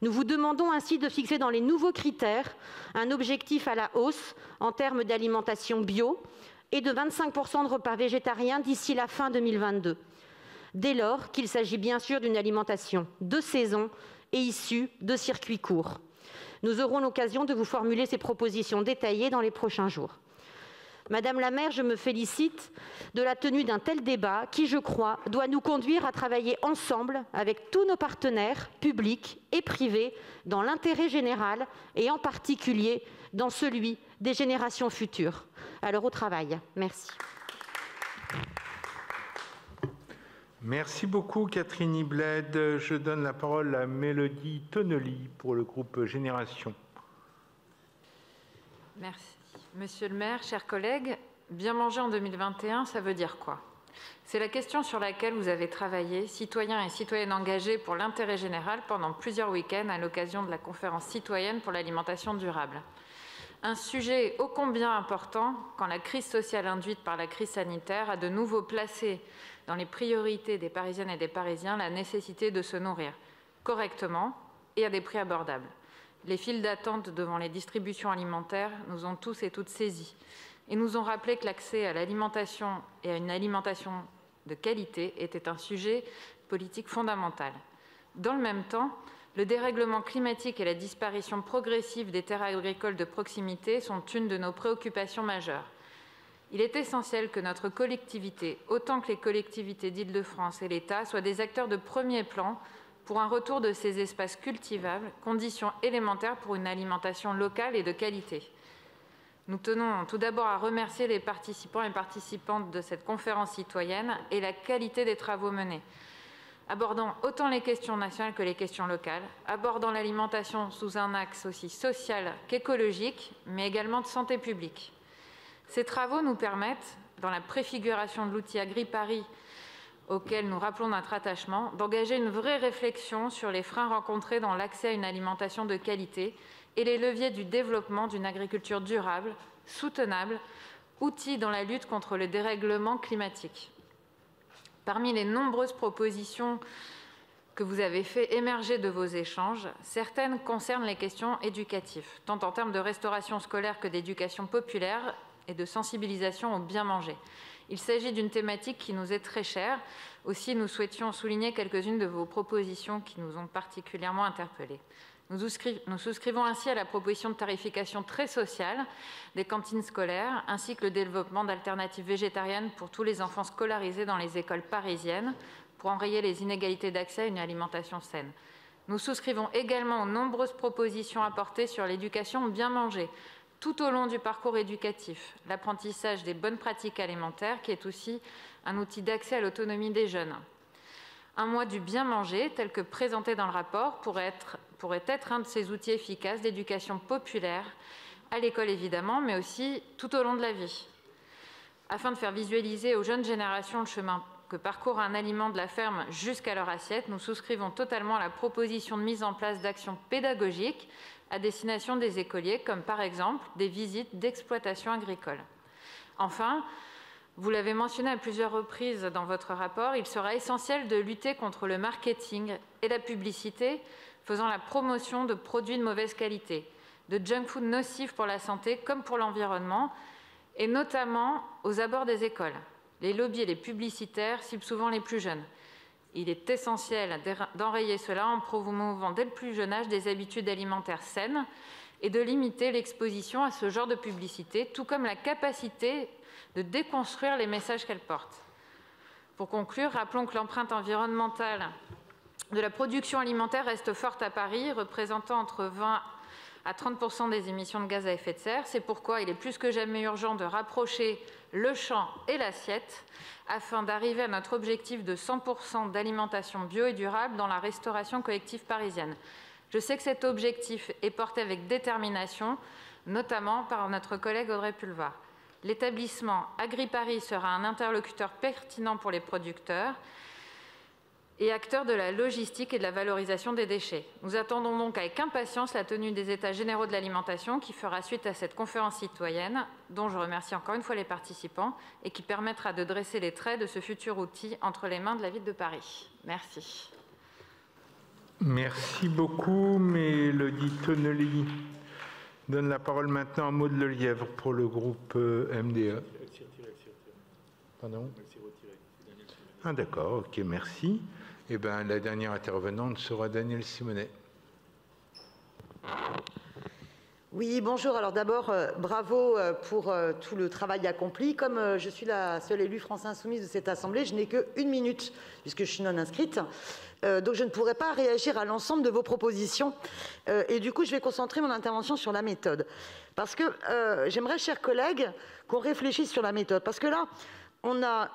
Nous vous demandons ainsi de fixer dans les nouveaux critères un objectif à la hausse en termes d'alimentation bio et de 25% de repas végétariens d'ici la fin 2022, dès lors qu'il s'agit bien sûr d'une alimentation de saison et issue de circuits courts. Nous aurons l'occasion de vous formuler ces propositions détaillées dans les prochains jours. Madame la maire, je me félicite de la tenue d'un tel débat qui, je crois, doit nous conduire à travailler ensemble avec tous nos partenaires publics et privés dans l'intérêt général et en particulier dans celui des générations futures. Alors au travail. Merci. Merci beaucoup Catherine Ibled. Je donne la parole à Mélodie Tonnely pour le groupe Génération. Merci. Monsieur le maire, chers collègues, bien manger en 2021, ça veut dire quoi? C'est la question sur laquelle vous avez travaillé, citoyens et citoyennes engagés pour l'intérêt général pendant plusieurs week-ends à l'occasion de la conférence citoyenne pour l'alimentation durable. Un sujet ô combien important quand la crise sociale induite par la crise sanitaire a de nouveau placé dans les priorités des Parisiennes et des Parisiens la nécessité de se nourrir correctement et à des prix abordables. Les files d'attente devant les distributions alimentaires nous ont tous et toutes saisis et nous ont rappelé que l'accès à l'alimentation et à une alimentation de qualité était un sujet politique fondamental. Dans le même temps, le dérèglement climatique et la disparition progressive des terres agricoles de proximité sont une de nos préoccupations majeures. Il est essentiel que notre collectivité, autant que les collectivités d'Île-de-France et l'État, soient des acteurs de premier plan pour un retour de ces espaces cultivables, condition élémentaire pour une alimentation locale et de qualité. Nous tenons tout d'abord à remercier les participants et participantes de cette conférence citoyenne et la qualité des travaux menés, abordant autant les questions nationales que les questions locales, abordant l'alimentation sous un axe aussi social qu'écologique, mais également de santé publique. Ces travaux nous permettent, dans la préfiguration de l'outil AgriParis, auquel nous rappelons notre attachement, d'engager une vraie réflexion sur les freins rencontrés dans l'accès à une alimentation de qualité et les leviers du développement d'une agriculture durable, soutenable, outil dans la lutte contre le dérèglement climatique. Parmi les nombreuses propositions que vous avez fait émerger de vos échanges, certaines concernent les questions éducatives, tant en termes de restauration scolaire que d'éducation populaire et de sensibilisation au bien manger. Il s'agit d'une thématique qui nous est très chère. Aussi, nous souhaitions souligner quelques-unes de vos propositions qui nous ont particulièrement interpellés. Nous souscrivons ainsi à la proposition de tarification très sociale des cantines scolaires, ainsi que le développement d'alternatives végétariennes pour tous les enfants scolarisés dans les écoles parisiennes, pour enrayer les inégalités d'accès à une alimentation saine. Nous souscrivons également aux nombreuses propositions apportées sur l'éducation bien manger, tout au long du parcours éducatif, l'apprentissage des bonnes pratiques alimentaires, qui est aussi un outil d'accès à l'autonomie des jeunes. Un mois du bien manger, tel que présenté dans le rapport, pourrait être un de ces outils efficaces d'éducation populaire, à l'école évidemment, mais aussi tout au long de la vie. Afin de faire visualiser aux jeunes générations le chemin que parcourt un aliment de la ferme jusqu'à leur assiette, nous souscrivons totalement à la proposition de mise en place d'actions pédagogiques à destination des écoliers, comme par exemple des visites d'exploitation agricole. Enfin, vous l'avez mentionné à plusieurs reprises dans votre rapport, il sera essentiel de lutter contre le marketing et la publicité faisant la promotion de produits de mauvaise qualité, de junk food nocifs pour la santé comme pour l'environnement, et notamment aux abords des écoles. Les lobbies et les publicitaires ciblent souvent les plus jeunes. Il est essentiel d'enrayer cela en promouvant dès le plus jeune âge des habitudes alimentaires saines et de limiter l'exposition à ce genre de publicité, tout comme la capacité de déconstruire les messages qu'elle porte. Pour conclure, rappelons que l'empreinte environnementale de la production alimentaire reste forte à Paris, représentant entre 20 à 30% des émissions de gaz à effet de serre. C'est pourquoi il est plus que jamais urgent de rapprocher le champ et l'assiette afin d'arriver à notre objectif de 100% d'alimentation bio et durable dans la restauration collective parisienne. Je sais que cet objectif est porté avec détermination, notamment par notre collègue Audrey Pulvar. L'établissement AgriParis sera un interlocuteur pertinent pour les producteurs et acteur de la logistique et de la valorisation des déchets. Nous attendons donc avec impatience la tenue des États généraux de l'alimentation qui fera suite à cette conférence citoyenne, dont je remercie encore une fois les participants, et qui permettra de dresser les traits de ce futur outil entre les mains de la ville de Paris. Merci. Merci beaucoup, Mélodie Tonnely. Je donne la parole maintenant à Maud Lelièvre pour le groupe MDE. Pardon ? Ah d'accord, ok, merci. Eh bien, la dernière intervenante sera Danielle Simonet. Oui, bonjour. Alors d'abord, bravo pour tout le travail accompli. Comme je suis la seule élue France Insoumise de cette Assemblée, je n'ai qu'1 minute, puisque je suis non inscrite. Donc je ne pourrai pas réagir à l'ensemble de vos propositions. Et du coup, je vais concentrer mon intervention sur la méthode. Parce que j'aimerais, chers collègues, qu'on réfléchisse sur la méthode. Parce que là, on a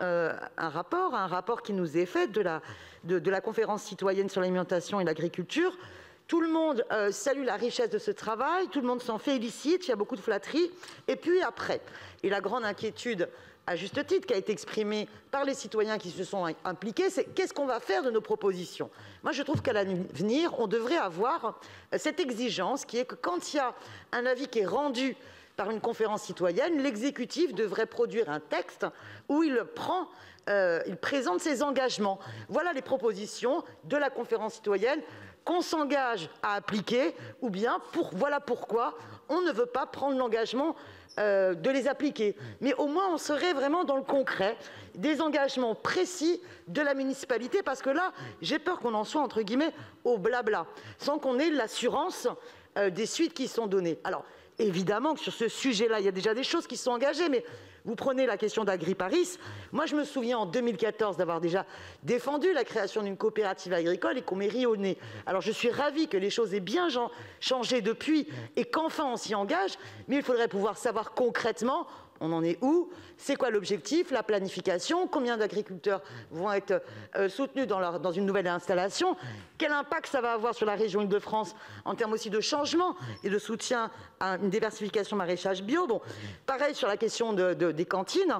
un rapport qui nous est fait de la conférence citoyenne sur l'alimentation et l'agriculture. Tout le monde salue la richesse de ce travail, tout le monde s'en félicite, il y a beaucoup de flatteries. Et puis après, et la grande inquiétude, à juste titre, qui a été exprimée par les citoyens qui se sont impliqués, c'est qu'est-ce qu'on va faire de nos propositions? Moi, je trouve qu'à l'avenir, on devrait avoir cette exigence qui est que quand il y a un avis qui est rendu par une conférence citoyenne, l'exécutif devrait produire un texte où il présente ses engagements. Voilà les propositions de la conférence citoyenne qu'on s'engage à appliquer, ou bien voilà pourquoi on ne veut pas prendre l'engagement de les appliquer. Mais au moins, on serait vraiment dans le concret, des engagements précis de la municipalité, parce que là, j'ai peur qu'on en soit, entre guillemets, au blabla, sans qu'on ait l'assurance des suites qui sont données. Alors, évidemment que sur ce sujet-là, il y a déjà des choses qui sont engagées, mais vous prenez la question d'Agriparis. Moi, je me souviens en 2014 d'avoir déjà défendu la création d'une coopérative agricole et qu'on m'ait ri au nez. Alors, je suis ravie que les choses aient bien changé depuis et qu'enfin on s'y engage, mais il faudrait pouvoir savoir concrètement on en est où, c'est quoi l'objectif, la planification, combien d'agriculteurs vont être soutenus dans une nouvelle installation, quel impact ça va avoir sur la région Île-de-France en termes aussi de changement et de soutien à une diversification maraîchage bio. Bon, pareil sur la question des cantines,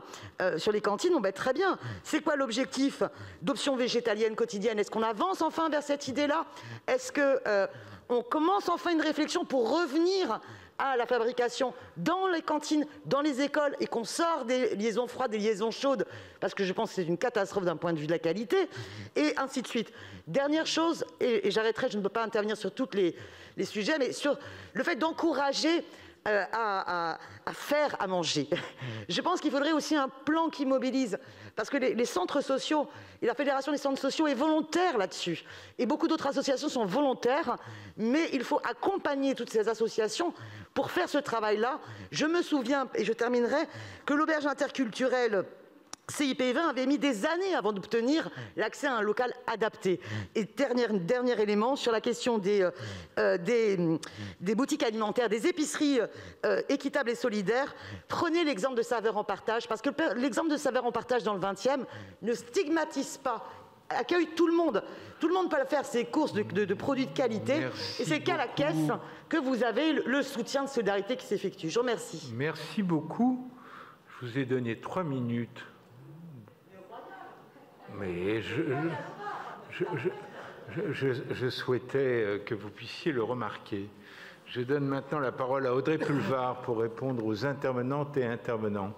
sur les cantines, très bien. C'est quoi l'objectif d'options végétaliennes quotidiennes? Est-ce qu'on avance enfin vers cette idée-là? Est-ce qu'on commence enfin une réflexion pour revenir à la fabrication dans les cantines, dans les écoles, et qu'on sort des liaisons froides, des liaisons chaudes, parce que je pense que c'est une catastrophe d'un point de vue de la qualité, et ainsi de suite. Dernière chose, et j'arrêterai, je ne peux pas intervenir sur tous les sujets, mais sur le fait d'encourager à faire à manger. Je pense qu'il faudrait aussi un plan qui mobilise, parce que les centres sociaux et la Fédération des centres sociaux est volontaire là-dessus. Et beaucoup d'autres associations sont volontaires, mais il faut accompagner toutes ces associations pour faire ce travail-là. Je me souviens, et je terminerai, que l'auberge interculturelle CIP20 avait mis des années avant d'obtenir l'accès à un local adapté. Et dernier élément, sur la question des boutiques alimentaires, des épiceries équitables et solidaires, prenez l'exemple de Saveurs en Partage, parce que l'exemple de Saveurs en Partage dans le 20e ne stigmatise pas, accueille tout le monde. Tout le monde peut faire ses courses de produits de qualité. Merci et c'est qu'à la caisse que vous avez le soutien de solidarité qui s'effectue. Je vous remercie. Merci beaucoup. Je vous ai donné 3 minutes. Mais je souhaitais que vous puissiez le remarquer. Je donne maintenant la parole à Audrey Pulvar pour répondre aux intervenantes et intervenants.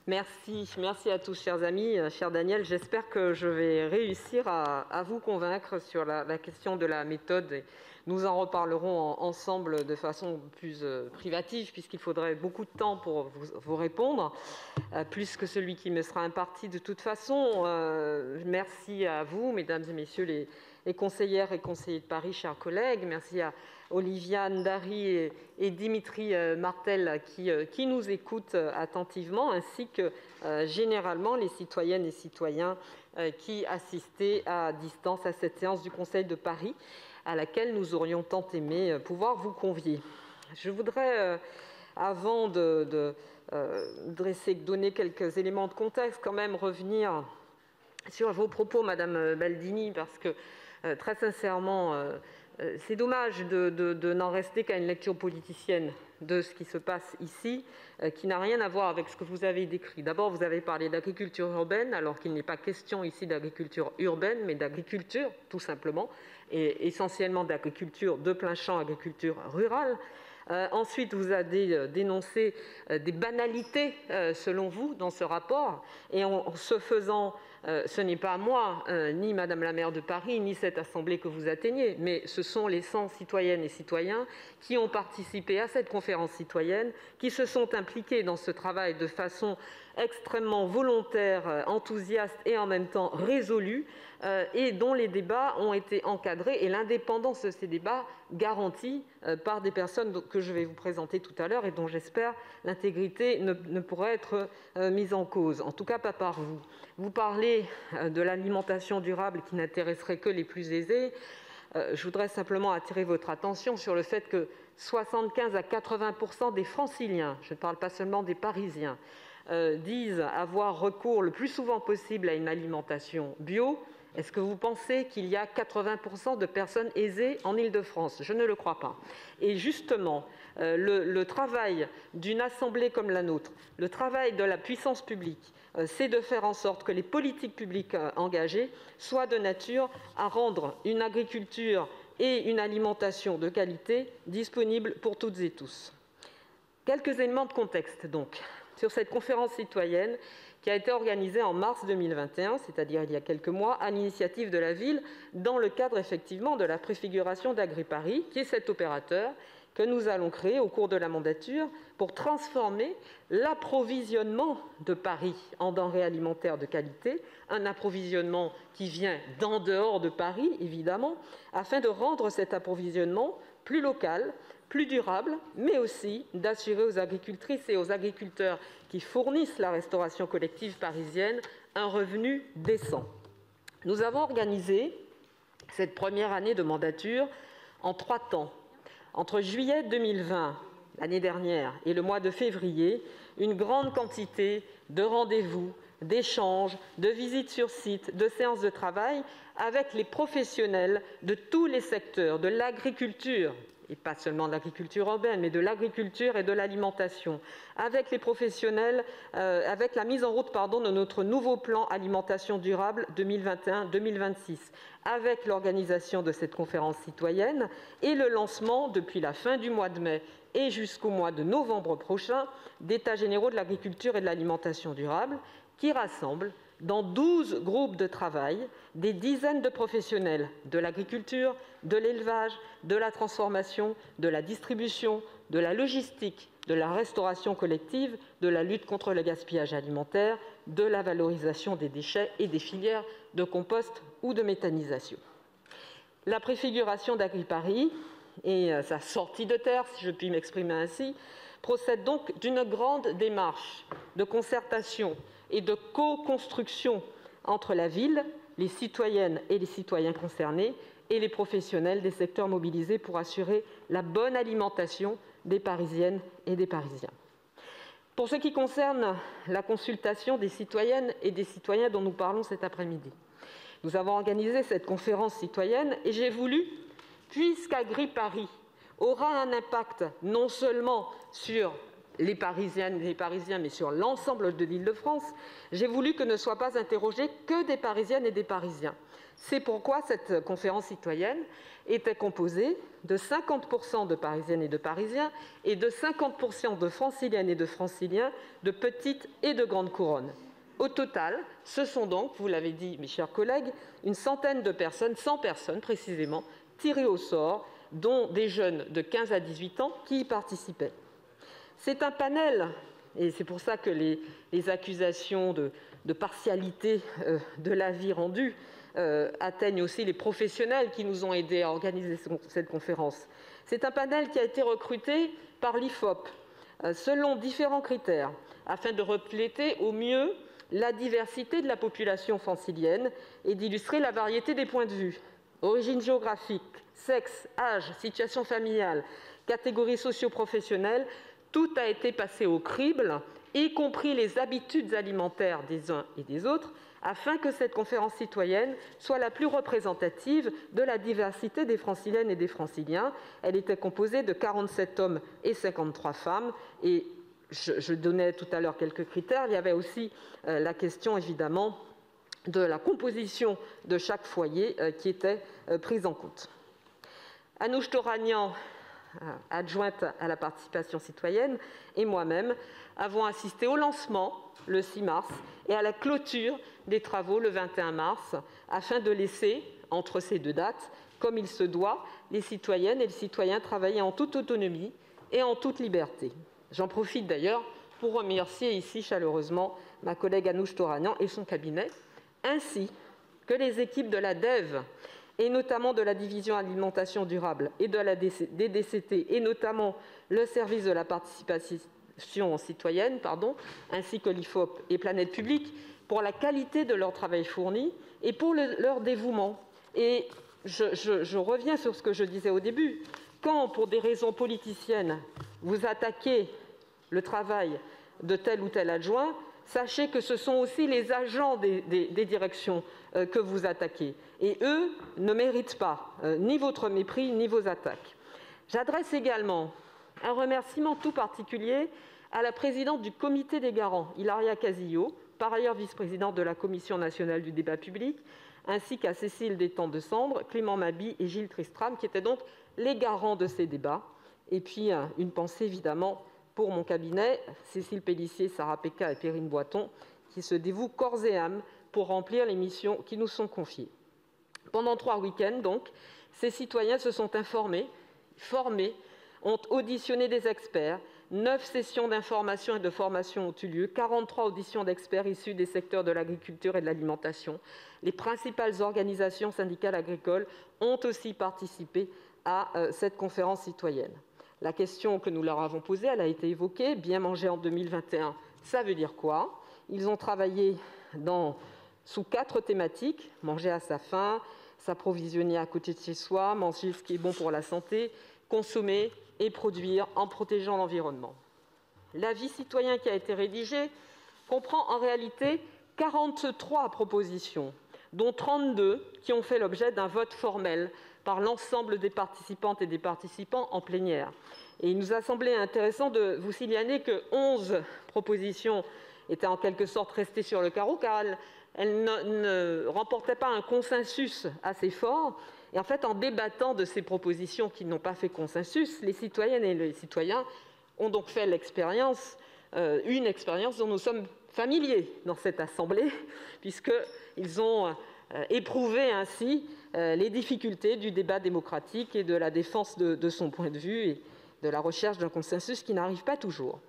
Merci à tous, chers amis, cher Daniel. J'espère que je vais réussir à vous convaincre sur la question de la méthode. Et nous en reparlerons ensemble de façon plus privative, puisqu'il faudrait beaucoup de temps pour vous répondre, plus que celui qui me sera imparti de toute façon. Merci à vous, mesdames et messieurs les conseillères et conseillers de Paris, chers collègues. Merci à Oliviane Dary et Dimitri Martel qui nous écoutent attentivement, ainsi que généralement les citoyennes et citoyens qui assistaient à distance à cette séance du Conseil de Paris, à laquelle nous aurions tant aimé pouvoir vous convier. Je voudrais, avant de donner quelques éléments de contexte, quand même revenir sur vos propos, Madame Baldini, parce que très sincèrement, c'est dommage de n'en rester qu'à une lecture politicienne de ce qui se passe ici, qui n'a rien à voir avec ce que vous avez décrit. D'abord, vous avez parlé d'agriculture urbaine, alors qu'il n'est pas question ici d'agriculture urbaine, mais d'agriculture, tout simplement, et essentiellement d'agriculture de plein champ, agriculture rurale. Ensuite, vous avez dénoncé des banalités, selon vous, dans ce rapport, et en se faisant ce n'est pas moi, ni Madame la maire de Paris, ni cette assemblée que vous atteignez, mais ce sont les 100 citoyennes et citoyens qui ont participé à cette conférence citoyenne, qui se sont impliqués dans ce travail de façon extrêmement volontaire, enthousiaste et en même temps résolue, et dont les débats ont été encadrés et l'indépendance de ces débats garantie par des personnes que je vais vous présenter tout à l'heure et dont j'espère l'intégrité ne pourra être mise en cause, en tout cas pas par vous. Vous parlez de l'alimentation durable qui n'intéresserait que les plus aisés. Je voudrais simplement attirer votre attention sur le fait que 75 à 80% des Franciliens, je ne parle pas seulement des Parisiens, disent avoir recours le plus souvent possible à une alimentation bio. Est-ce que vous pensez qu'il y a 80% de personnes aisées en Île-de-France? Je ne le crois pas. Et justement, le travail d'une assemblée comme la nôtre, le travail de la puissance publique, c'est de faire en sorte que les politiques publiques engagées soient de nature à rendre une agriculture et une alimentation de qualité disponibles pour toutes et tous. Quelques éléments de contexte donc sur cette conférence citoyenne qui a été organisée en mars 2021, c'est-à-dire il y a quelques mois, à l'initiative de la ville, dans le cadre effectivement de la préfiguration d'AgriParis, qui est cet opérateur que nous allons créer au cours de la mandature pour transformer l'approvisionnement de Paris en denrées alimentaires de qualité, un approvisionnement qui vient d'en dehors de Paris, évidemment, afin de rendre cet approvisionnement plus local, plus durable, mais aussi d'assurer aux agricultrices et aux agriculteurs qui fournissent la restauration collective parisienne un revenu décent. Nous avons organisé cette première année de mandature en 3 temps. Entre juillet 2020, l'année dernière, et le mois de février, une grande quantité de rendez-vous, d'échanges, de visites sur site, de séances de travail avec les professionnels de tous les secteurs, de l'agriculture, et pas seulement de l'agriculture urbaine, mais de l'agriculture et de l'alimentation, avec les professionnels, avec la mise en route de notre nouveau plan alimentation durable 2021-2026, avec l'organisation de cette conférence citoyenne et le lancement, depuis la fin du mois de mai et jusqu'au mois de novembre prochain, d'états généraux de l'agriculture et de l'alimentation durable, qui rassemblent dans 12 groupes de travail des dizaines de professionnels de l'agriculture, de l'élevage, de la transformation, de la distribution, de la logistique, de la restauration collective, de la lutte contre le gaspillage alimentaire, de la valorisation des déchets et des filières de compost ou de méthanisation. La préfiguration d'AgriParis et sa sortie de terre, si je puis m'exprimer ainsi, procède donc d'une grande démarche de concertation et de co-construction entre la ville, les citoyennes et les citoyens concernés et les professionnels des secteurs mobilisés pour assurer la bonne alimentation des Parisiennes et des Parisiens. Pour ce qui concerne la consultation des citoyennes et des citoyens dont nous parlons cet après-midi, nous avons organisé cette conférence citoyenne et j'ai voulu, puisqu'AgriParis aura un impact non seulement sur les Parisiennes et les Parisiens, mais sur l'ensemble de l'Île-de-France, j'ai voulu que ne soient pas interrogés que des Parisiennes et des Parisiens. C'est pourquoi cette conférence citoyenne était composée de 50% de Parisiennes et de Parisiens et de 50% de Franciliennes et de Franciliens de petite et de grande couronne. Au total, ce sont donc, vous l'avez dit mes chers collègues, une centaine de personnes, 100 personnes précisément, tirées au sort, dont des jeunes de 15 à 18 ans qui y participaient. C'est un panel, et c'est pour ça que les accusations de partialité de l'avis rendu atteignent aussi les professionnels qui nous ont aidés à organiser cette conférence. C'est un panel qui a été recruté par l'IFOP selon différents critères afin de refléter au mieux la diversité de la population francilienne et d'illustrer la variété des points de vue. Origine géographique, sexe, âge, situation familiale, catégories socio-professionnelles, tout a été passé au crible, y compris les habitudes alimentaires des uns et des autres, afin que cette conférence citoyenne soit la plus représentative de la diversité des Franciliennes et des Franciliens. Elle était composée de 47 hommes et 53 femmes, et je donnais tout à l'heure quelques critères. Il y avait aussi la question, évidemment, de la composition de chaque foyer qui était prise en compte. Anouche Toranian adjointe à la participation citoyenne, et moi-même avons assisté au lancement le 6 mars et à la clôture des travaux le 21 mars, afin de laisser, entre ces deux dates, comme il se doit, les citoyennes et les citoyens travailler en toute autonomie et en toute liberté. J'en profite d'ailleurs pour remercier ici chaleureusement ma collègue Anouche Toragnan et son cabinet, ainsi que les équipes de la DEV, et notamment de la division alimentation durable et de la DDCT, et notamment le service de la participation citoyenne, ainsi que l'IFOP et Planète Publique, pour la qualité de leur travail fourni et pour leur dévouement. Et je reviens sur ce que je disais au début. Quand, pour des raisons politiciennes, vous attaquez le travail de tel ou tel adjoint, sachez que ce sont aussi les agents des directions que vous attaquez. Et eux ne méritent pas ni votre mépris, ni vos attaques. J'adresse également un remerciement tout particulier à la présidente du comité des garants, Hilaria Casillo, par ailleurs vice-présidente de la Commission nationale du débat public, ainsi qu'à Cécile Détang-de-Sambre, Clément Maby et Gilles Tristram, qui étaient donc les garants de ces débats. Et puis, une pensée évidemment pour mon cabinet, Cécile Pellissier, Sarah Pekka et Perrine Boiton, qui se dévouent corps et âme pour remplir les missions qui nous sont confiées. Pendant 3 week-ends, donc, ces citoyens se sont informés, formés, ont auditionné des experts, 9 sessions d'information et de formation ont eu lieu, 43 auditions d'experts issus des secteurs de l'agriculture et de l'alimentation. Les principales organisations syndicales agricoles ont aussi participé à cette conférence citoyenne. La question que nous leur avons posée, elle a été évoquée. Bien manger en 2021, ça veut dire quoi? Ils ont travaillé sous 4 thématiques: manger à sa faim, s'approvisionner à côté de chez soi, manger ce qui est bon pour la santé, consommer et produire en protégeant l'environnement. L'avis citoyen qui a été rédigé comprend en réalité 43 propositions, dont 32 qui ont fait l'objet d'un vote formel par l'ensemble des participantes et des participants en plénière. Et il nous a semblé intéressant de vous signaler que 11 propositions étaient en quelque sorte restées sur le carreau, car elles ne remportaient pas un consensus assez fort. Et en fait, en débattant de ces propositions qui n'ont pas fait consensus, les citoyennes et les citoyens ont donc fait l'expérience, une expérience dont nous sommes familiers dans cette Assemblée, puisqu'ils ont éprouvé ainsi les difficultés du débat démocratique et de la défense de son point de vue et de la recherche d'un consensus qui n'arrive pas toujours.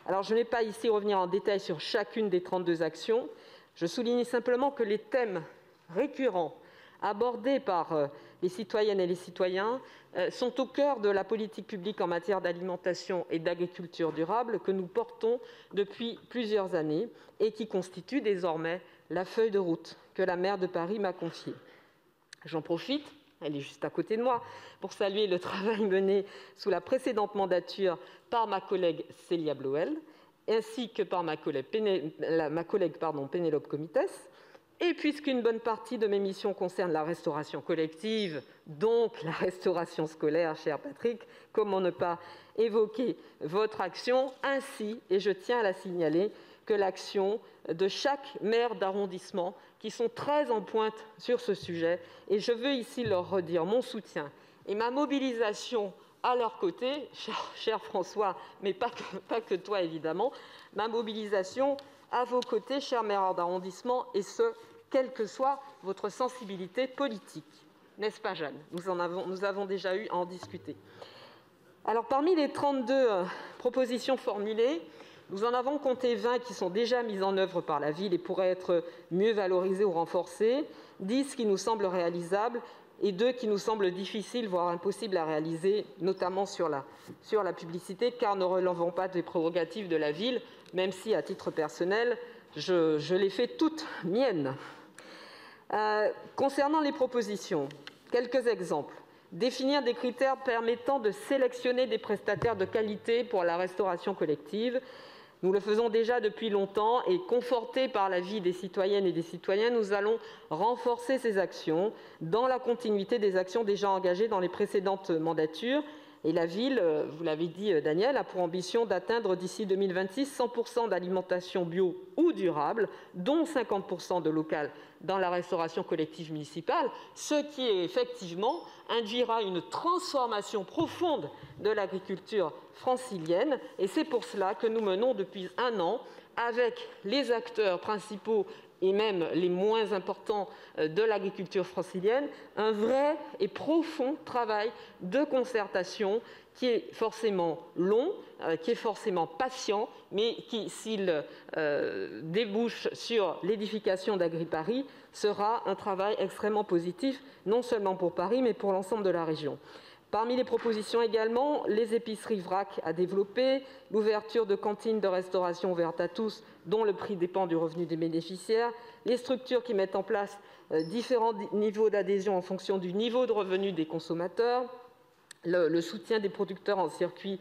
Alors, je ne vais pas ici revenir en détail sur chacune des 32 actions. Je souligne simplement que les thèmes récurrents abordés par les citoyennes et les citoyens sont au cœur de la politique publique en matière d'alimentation et d'agriculture durable que nous portons depuis plusieurs années et qui constitue désormais la feuille de route que la maire de Paris m'a confiée. J'en profite, elle est juste à côté de moi, pour saluer le travail mené sous la précédente mandature par ma collègue Célia Bloel, ainsi que par ma collègue Pénélope Comitès. Et puisqu'une bonne partie de mes missions concerne la restauration collective, donc la restauration scolaire, cher Patrick, comment ne pas évoquer votre action ainsi, et je tiens à la signaler, que l'action de chaque maire d'arrondissement, qui sont très en pointe sur ce sujet. Et je veux ici leur redire mon soutien et ma mobilisation à leur côté, cher François, mais pas que toi évidemment, ma mobilisation à vos côtés, chers maires d'arrondissement, et ce, quelle que soit votre sensibilité politique. N'est-ce pas, Jeanne? Nous avons déjà eu à en discuter. Alors, parmi les 32 propositions formulées, nous en avons compté 20 qui sont déjà mises en œuvre par la ville et pourraient être mieux valorisées ou renforcées, 10 qui nous semblent réalisables et 2 qui nous semblent difficiles, voire impossibles à réaliser, notamment sur la publicité, car ne relevant pas des prérogatives de la ville, même si, à titre personnel, je les fais toutes miennes. Concernant les propositions, quelques exemples. Définir des critères permettant de sélectionner des prestataires de qualité pour la restauration collective. Nous le faisons déjà depuis longtemps et confortés par l'avis des citoyennes et des citoyens, nous allons renforcer ces actions dans la continuité des actions déjà engagées dans les précédentes mandatures, Et la ville, vous l'avez dit Daniel, a pour ambition d'atteindre d'ici 2026 100% d'alimentation bio ou durable, dont 50% de local dans la restauration collective municipale, ce qui effectivement induira une transformation profonde de l'agriculture francilienne. Et c'est pour cela que nous menons depuis 1 an, avec les acteurs principaux et même les moins importants de l'agriculture francilienne, un vrai et profond travail de concertation qui est forcément long, qui est forcément patient, mais qui, s'il débouche sur l'édification d'AgriParis, sera un travail extrêmement positif, non seulement pour Paris, mais pour l'ensemble de la région. Parmi les propositions également, les épiceries vrac à développer, l'ouverture de cantines de restauration ouvertes à tous, dont le prix dépend du revenu des bénéficiaires, les structures qui mettent en place différents niveaux d'adhésion en fonction du niveau de revenu des consommateurs, le soutien des producteurs en circuit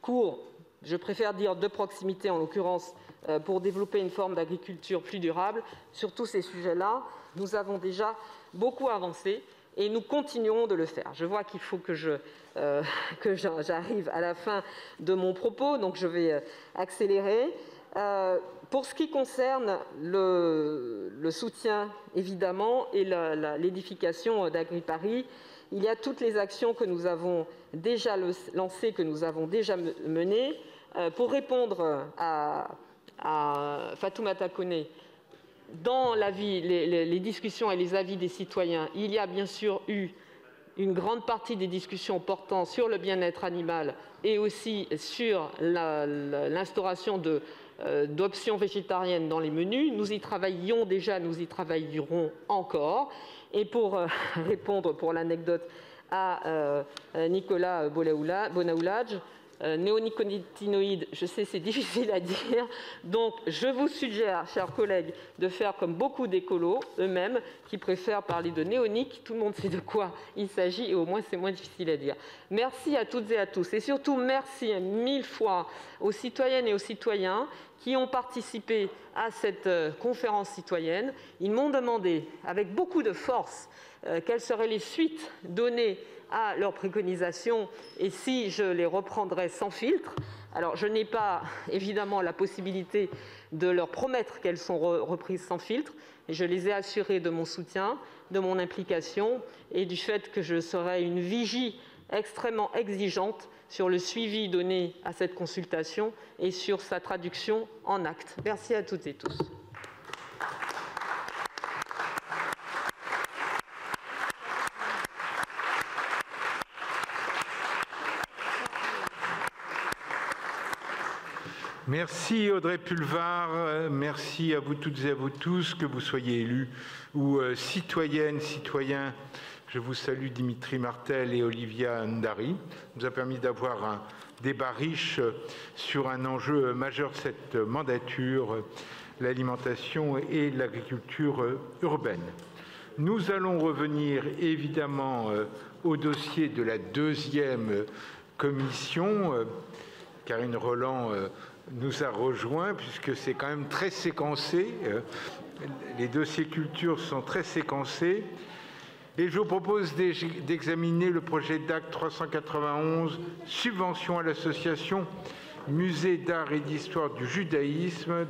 court, je préfère dire de proximité en l'occurrence, pour développer une forme d'agriculture plus durable. Sur tous ces sujets-là, nous avons déjà beaucoup avancé. Et nous continuerons de le faire. Je vois qu'il faut que j'arrive à la fin de mon propos, donc je vais accélérer. Pour ce qui concerne le soutien, évidemment, et l'édification d'AgriParis, il y a toutes les actions que nous avons déjà lancées, que nous avons déjà menées. Pour répondre à Fatoumata Koné, dans les discussions et les avis des citoyens, il y a bien sûr eu une grande partie des discussions portant sur le bien-être animal et aussi sur l'instauration d'options végétariennes dans les menus. Nous y travaillions déjà, nous y travaillerons encore. Et pour répondre, pour l'anecdote, à Nicolas Bonaoulad, néonicotinoïdes, je sais, c'est difficile à dire. Donc, je vous suggère, chers collègues, de faire comme beaucoup d'écolos eux-mêmes qui préfèrent parler de néoniques. Tout le monde sait de quoi il s'agit et au moins, c'est moins difficile à dire. Merci à toutes et à tous. Et surtout, merci 1000 fois aux citoyennes et aux citoyens qui ont participé à cette conférence citoyenne. Ils m'ont demandé, avec beaucoup de force, quelles seraient les suites données à leurs préconisations et si je les reprendrais sans filtre. Alors, je n'ai pas évidemment la possibilité de leur promettre qu'elles sont reprises sans filtre, et je les ai assurées de mon soutien, de mon implication et du fait que je serai une vigie extrêmement exigeante sur le suivi donné à cette consultation et sur sa traduction en actes. Merci à toutes et tous. Merci Audrey Pulvar, merci à vous toutes et à vous tous, que vous soyez élus ou citoyennes, citoyens. Je vous salue Dimitri Martel et Olivia Ndari. Ça nous a permis d'avoir un débat riche sur un enjeu majeur de cette mandature, l'alimentation et l'agriculture urbaine. Nous allons revenir évidemment au dossier de la deuxième commission. Karine Roland nous a rejoint puisque c'est quand même très séquencé. Les dossiers culture sont très séquencés. Et je vous propose d'examiner le projet d'acte 391, subvention à l'association Musée d'art et d'histoire du judaïsme.